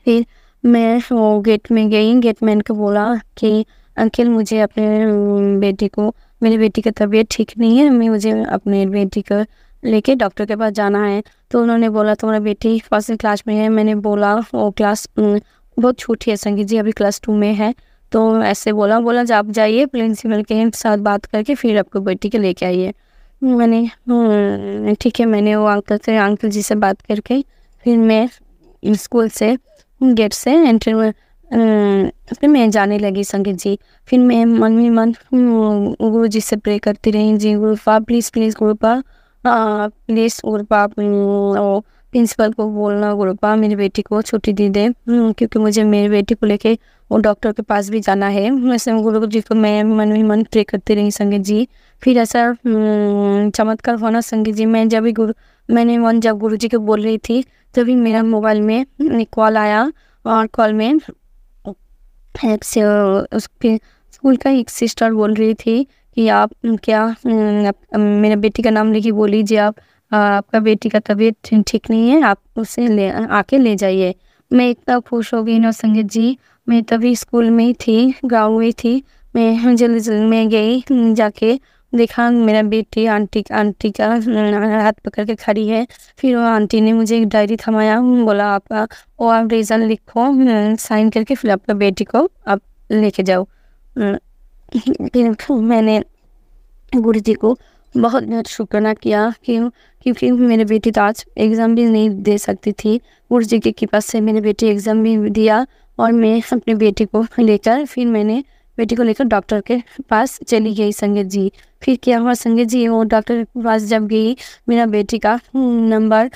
फिर मैं वो गेट में गई, गेटमैन को बोला कि अंकल मुझे अपने मेरी बेटी की तबीयत ठीक नहीं है, मुझे अपने बेटी को लेके डॉक्टर के पास जाना है। तो उन्होंने बोला तुम्हारा बेटी फर्स्ट क्लास में है। मैंने बोला वो क्लास बहुत छोटी है संगीत जी, अभी क्लास 2 में है। तो ऐसे बोला जब आप जाइए प्रिंसिपल के साथ बात करके फिर आपको बेटी के लेके आइए। मैंने ठीक है, मैंने वो अंकल जी से बात करके फिर मैं स्कूल से गेट से एंटर फिर मैं जाने लगी संगीत जी। फिर मैं मन में मन गुरु जी से प्रे करती रही, जी Gurupa please Gurupa please Gurupa principal को बोलना गुरुपा मेरी बेटी को छुट्टी दे क्योंकि मुझे मेरी बेटी को लेके वो डॉक्टर के पास भी जाना है। वैसे गुरु जी को मैं मन में मन प्रे करती रही संगीत जी। फिर ऐसा चमत्कार होना संगीत जी, जब गुरु जी को बोल रही थी तभी मेरा मोबाइल में एक कॉल आया और कॉल में उसके स्कूल का एक सिस्टर बोल रही थी कि आप क्या मेरे बेटी का नाम लेके बोल लीजिए, आपका बेटी का तबीयत ठीक नहीं है, आप उसे आके ले जाइए। मैं इतना खुश हो गई ना संगीत जी, मैं तभी स्कूल में ही थी, गाँव में थी। मैं जल्दी में गई, जाके देखा मेरा बेटी आंटी का हाथ पकड़ के खड़ी है। फिर वो आंटी ने मुझे एक डायरी थमाया, बोला आप रीज़न लिखो, साइन करके फिर आपका बेटी को आप लेके जाओ। फिर मैंने गुरु जी को बहुत बहुत शुक्राना किया क्योंकि मेरी बेटी तो आज एग्ज़ाम भी नहीं दे सकती थी। गुरु जी की कृपा से मेरी बेटी एग्ज़ाम भी दिया और मैं अपनी बेटी को लेकर डॉक्टर के पास चली गई संगीत जी। फिर क्या हुआ संगीत जी, वो डॉक्टर के पास जब गई मेरा बेटी का नंबर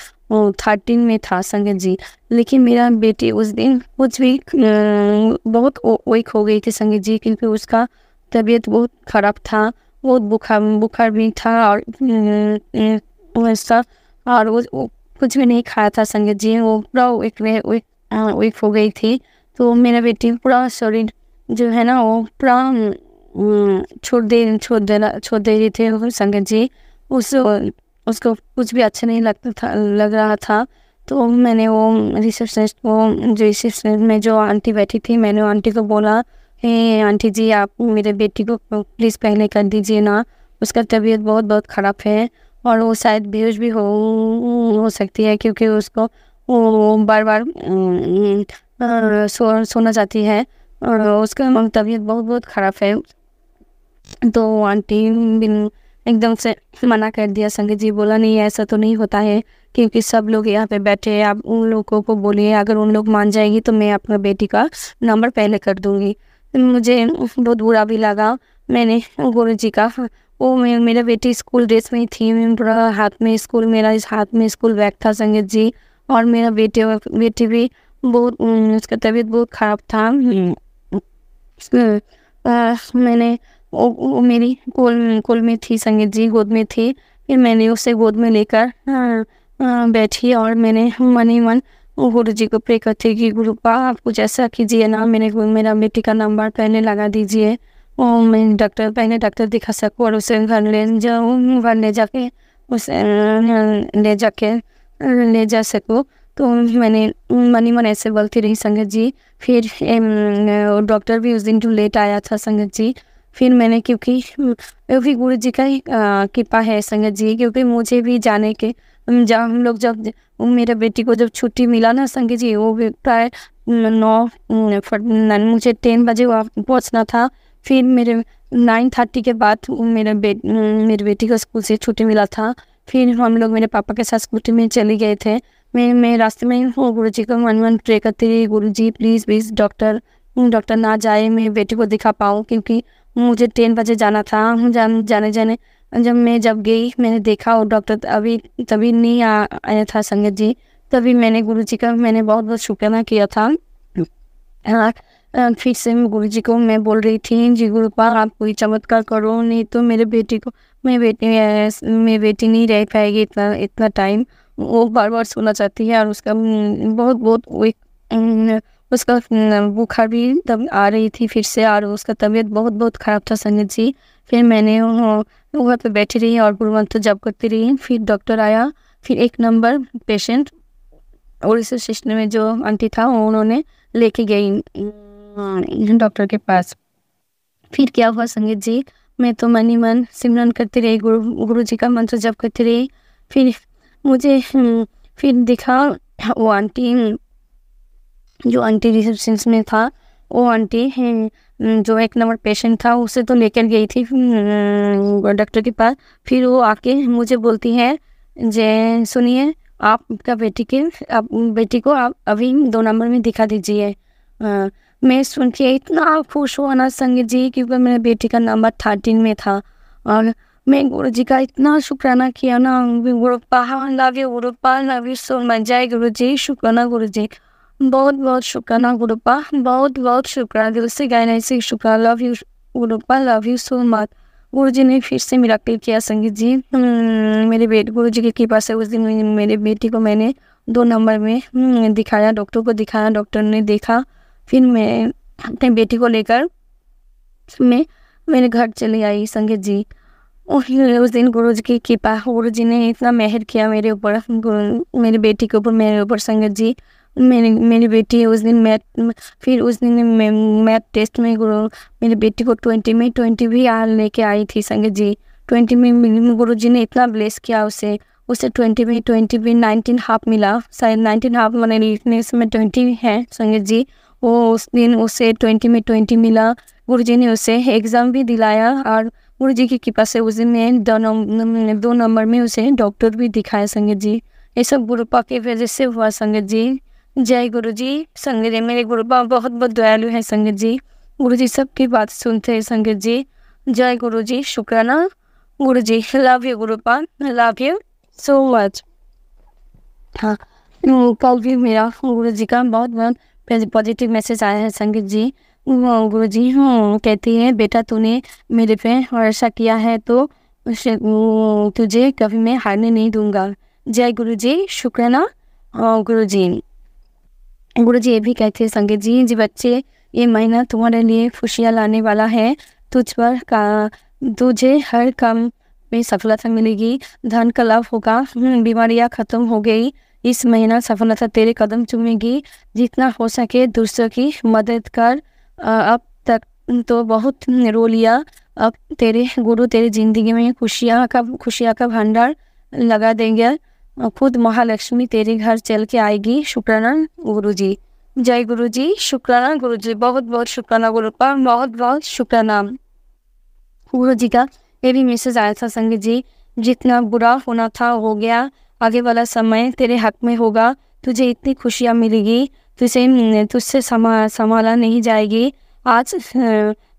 13 में था संगीत जी। लेकिन मेरा बेटी उस दिन कुछ भी बहुत वीक हो गई थी संगीत जी, क्योंकि उसका तबीयत बहुत ख़राब था, बहुत बुखार भी था और वैसा, और वो कुछ भी नहीं खाया था संगीत जी। वो पूरा वीक हो गई थी। तो मेरा बेटी पूरा शरीर जो है ना वो पूरा छोड़ दे रही थे संगीत जी। उसको कुछ भी अच्छा नहीं लग रहा था। तो मैंने वो रिसेप्शनिस्ट में जो आंटी बैठी थी, मैंने आंटी को बोला, हे आंटी जी आप मेरे बेटी को प्लीज़ पहले कर दीजिए ना, उसका तबीयत बहुत बहुत ख़राब है और वो शायद बेहोश भी हो सकती है, क्योंकि उसको वो बार बार सोना चाहती है और उसका तबीयत बहुत बहुत ख़राब है। तो आंटी एकदम से मना कर दिया संगीत जी, बोला नहीं ऐसा तो नहीं होता है, क्योंकि सब लोग यहाँ पे बैठे हैं, आप उन लोगों को बोलिए, अगर उन लोग मान जाएगी तो मैं अपना बेटी का नंबर पहले कर दूँगी। मुझे बहुत बुरा भी लगा। मैंने गुरुजी का वो मेरा बेटी स्कूल ड्रेस में ही थी, पूरा हाथ में स्कूल, मेरा इस हाथ में स्कूल बैग था संगत जी। और मेरा बेटी भी बहुत उसका तबीयत बहुत ख़राब था। मैंने वो मेरी कोल में थी संगत जी, गोद में थी। फिर मैंने उसे गोद में लेकर बैठी और मैंने मन ही मन गुरु जी को प्रे करती कि गुरुपा आप कुछ ऐसा कीजिए ना, मेरा बेटी का नंबर पहले लगा दीजिए, और मैं डॉक्टर दिखा सकूँ और उसे घर ले जाऊँ, घर ले जाके उसे ले जा सकूँ। तो मैंने मन ही मन ऐसे बोलती रही संगत जी। फिर डॉक्टर भी उस दिन जो लेट आया था संगत जी। फिर मैंने क्योंकि वो भी गुरु जी का ही कृपा है संगत जी, क्योंकि मुझे भी जाने के जब हम लोग जब मेरे बेटी को जब छुट्टी मिला ना संगत जी, वो भी प्राय 9 मुझे 10 बजे पहुँचना था। फिर मेरे 9:30 के बाद मेरे बेटी को स्कूल से छुट्टी मिला था। फिर हम लोग मेरे पापा के साथ स्कूटी में चले गए थे। मैं रास्ते में गुरु जी को मन प्रे करती रही, गुरु जी प्लीज़ डॉक्टर ना जाए, मैं बेटी को दिखा पाऊँ, क्योंकि मुझे 10 बजे जाना था। जाने जब गई मैंने देखा और डॉक्टर तभी नहीं आया था संगत जी। तभी मैंने गुरु जी का बहुत शुक्राना किया था। फिर से गुरु जी को मैं बोल रही थी, जी गुरुपा आप कोई चमत्कार करो, नहीं तो मेरे बेटी को मेरी बेटी नहीं रह पाएगी इतना टाइम। वो बार सोना चाहती है और उसका उसका बुखार भी तब आ रही थी फिर से, और उसका तबीयत बहुत ख़राब था संगत जी। फिर मैंने वहाँ पे बैठी रही और पूरा मंत्र जप करती रही। फिर डॉक्टर आया, फिर 1 नंबर पेशेंट और इस सिस्टम में जो आंटी था उन्होंने लेके गई डॉक्टर के पास। फिर क्या हुआ संगत जी, मैं तो मन ही मन सिमरन करती रही, गुरु जी का मंत्र जप करती रही। फिर मुझे फिर दिखा वो आंटी जो आंटी रिसेप्शन में था, वो आंटी जो 1 नंबर पेशेंट था उसे तो लेकर गई थी डॉक्टर के पास। फिर वो आके मुझे बोलती है, जे सुनिए आपका बेटी को आप अभी 2 नंबर में दिखा दीजिए। मैं सुन के इतना खुश हुआ ना संगत जी, क्योंकि मेरे बेटी का नंबर 13 में था। और मैं गुरु जी का इतना शुक्राना किया ना, Gurupa love you, Gurupa love you so much. जय गुरु जी, शुक्राना गुरु जी, बहुत शुक्राना गुरुपा, बहुत शुक्राना, दिल से गहराई से शुक्राना, love you Gurupa, love you so much. गुरु जी ने फिर से मिराकल किया संगत जी। गुरु जी की कृपा से उस दिन मेरे बेटी को मैंने 2 नंबर में दिखाया, डॉक्टर को दिखाया, डॉक्टर ने देखा। फिर मैं अपने बेटी को लेकर मैं मेरे घर चली आई संगत जी। उस दिन गुरु जी की कृपा, गुरु जी ने इतना मेहर किया मेरे ऊपर, मेरी बेटी के ऊपर, मेरे ऊपर संगत जी। मेरी बेटी उस दिन मैथ टेस्ट में मेरी बेटी को 20 में 20 भी लेके आई थी संगत जी। 20 में गुरु जी ने इतना ब्लेस किया उसे 20 में 20 भी 19.5 मिला, शायद 19.5 मैंने लिखने में 20 है संगत जी। वो उस दिन उसे 20 में 20 मिला। गुरु जी ने उसे एग्ज़ाम भी दिलाया और गुरु जी की कृपा से उस दिन में 2 नंबर में उसे डॉक्टर भी दिखाया संगत जी। ये सब गुरुपा की वजह से हुआ संगत जी। जय गुरु जी। संगत जी, मेरे गुरुपा बहुत दयालु है संगत जी। गुरु जी सबकी बात सुनते हैं संगत जी। जय गुरु जी, शुक्राना गुरु जी, love you Gurupa, love you so much. हाँ, कल भी मेरा गुरु जी का बहुत पॉजिटिव मैसेज आया है संगत जी। गुरु जी कहती है, बेटा तूने मेरे पे भरोसा किया है तो तुझे कभी मैं हारने नहीं दूंगा। जय गुरु जी, शुक्राना गुरु जी। गुरु जी ये भी कहते हैं संगत जी, जी बच्चे ये महीना तुम्हारे लिए खुशियाँ लाने वाला है। तुझे हर काम में सफलता मिलेगी, धन का लाभ होगा, बीमारियाँ खत्म हो गई। इस महीना सफलता तेरे कदम चूमेगी। जितना हो सके दूसरों की मदद कर। अब तक तो बहुत रो लिया, अब तेरे गुरु तेरी जिंदगी में खुशियाँ का भंडार लगा देंगे। खुद महालक्ष्मी तेरे घर चल के आएगी। शुक्राना गुरु जी। जय गुरु जी, शुक्राना गुरु जी, बहुत शुक्राना गुरु पर, बहुत शुक्राना। गुरु जी का ये भी मैसेज आया था संगत जी, जितना बुरा होना था हो गया, आगे वाला समय तेरे हक में होगा। तुझे इतनी खुशियाँ मिलेगी, तुझसे संभाला नहीं जाएगी। आज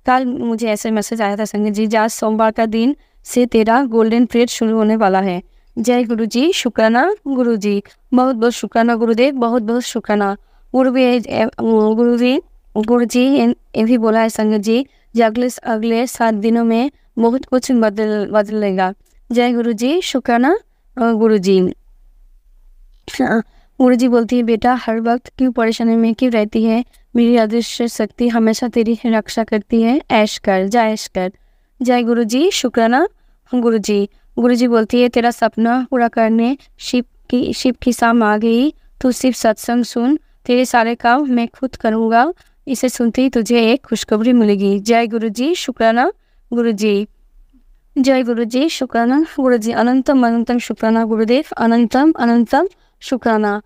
कल मुझे ऐसे मैसेज आया था संगत जी, आज सोमवार का दिन से तेरा गोल्डन पीरियड शुरू होने वाला है। जय गुरु जी, शुक्राना गुरु जी, बहुत बहुत शुक्राना गुरुदेव, बहुत बहुत शुक्राना गुरु जी ये भी बोला है संगत जी, अगले 7 दिनों में बहुत कुछ बदलेगा। जय गुरु जी, शुक्राना गुरु जी। गुरु जी बोलती है, बेटा हर वक्त क्यों परेशानी में क्यों रहती है, मेरी अदृश्य शक्ति हमेशा तेरी रक्षा करती है, ऐश कर, जा ऐश कर। जय गुरु जी, शुक्राना गुरु जी। गुरु जी बोलती है, तेरा सपना पूरा करने शिव की शाम आ गई, तू सिर्फ सत्संग सुन, तेरे सारे काम मैं खुद करूँगा, इसे सुनते ही तुझे एक खुशखबरी मिलेगी। जय गुरु जी, शुक्राना गुरु जी। जय गुरु जी, शुक्राना गुरु जी। अनंतम अनंतम शुक्राना गुरुदेव, अनंतम अनंतम शुक्राना,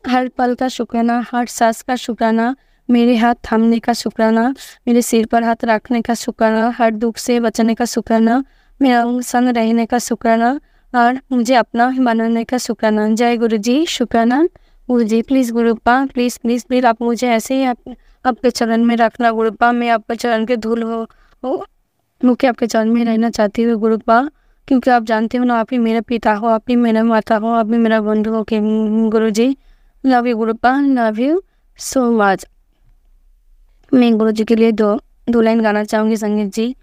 हर पल का शुक्राना, हर सांस का शुक्राना, मेरे हाथ थामने का शुक्राना, मेरे सिर पर हाथ रखने का शुक्राना, हर दुख से बचने का शुक्राना, मेरा संग रहने का शुक्राना और मुझे अपना बनाने का शुक्राना। जय गुरु जी, शुक्राना गुरु जी। Please Gurupa, please please please आप मुझे ऐसे ही आपके चरण में रखना गुरुपा, मैं आपके चरण के धूल हो मुझे आपके चरण में रहना चाहती हूँ गुरुपा, क्योंकि आप जानते हो ना, आप ही मेरा पिता हो, आप ही मेरा माता हो, आप ही मेरा बंधु हो के गुरु जी। Love you Gurupa, love you so much. मैं गुरु जी के लिए दो लाइन गाना चाहूँगी संगीत जी।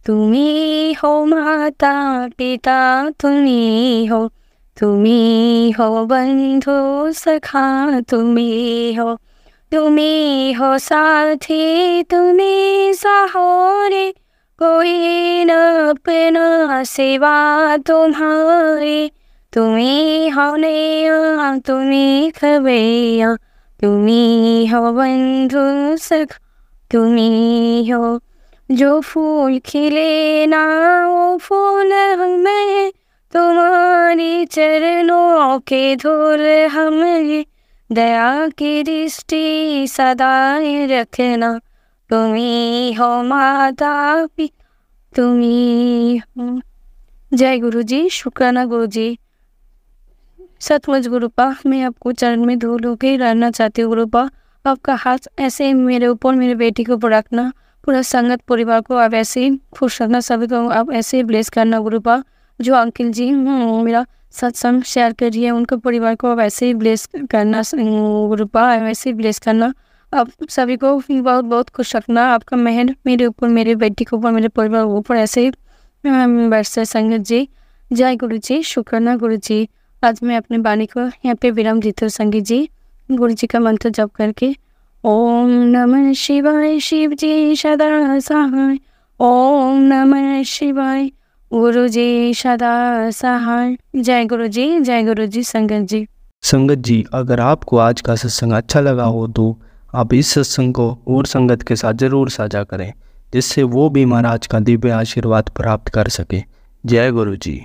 तुम्ही हो माता पिता, तुम्ही हो बंधु सखा, तुम्ही हो साथी, तुम्ही सहारे, कोई न अपना सिवा तुम्हारे, तुम्ही हो नैया, तुम्ही खबैया, तुम्ही हो बंधु सखा, तुम्ही हो। जो फूल खिले ना वो फूल हमें, तुम्हारी चरणों के धूल हमें, दया की दृष्टि सदाए रखना, तुम्ही हो माता पिता, तुम्ही हो। जय गुरु जी, शुक्राना गुरु जी। सचमुच गुरुपा, मैं आपको चरण में धूल होके रहना चाहती हूँ गुरुपा, आपका हाथ ऐसे मेरे ऊपर, मेरे बेटी के ऊपर रखना, पूरा संगत परिवार को आप ऐसे ही खुश रखना, सभी को आप ऐसे ही ब्लेस करना गुरुपा। जो अंकल जी मेरा सत्संग शेयर कर रही है, उनके परिवार को आप ऐसे ही ब्लेस करना गुरुपा, ऐसे ही ब्लेस करना, आप सभी को बहुत बहुत खुश रखना, आपका मेहर मेरे ऊपर, मेरे बेटी के ऊपर, मेरे परिवार के ऊपर ऐसे ही बरसे संगत जी। जय गुरु जी, शुक्राना गुरु जी। आज मैं अपनी वाणी को यहाँ पे विराम देती हूँ संगीत जी, गुरु जी का मंत्र जप करके। ओम नमः शिवाय, शिव जी सदा सहाय, ओम नमः शिवाय, गुरु जी सदा सहाय। जय गुरु जी संगत जी। संगत जी, अगर आपको आज का सत्संग अच्छा लगा हो तो आप इस सत्संग को और संगत के साथ ज़रूर साझा करें, जिससे वो भी महाराज का दिव्य आशीर्वाद प्राप्त कर सके। जय गुरु जी।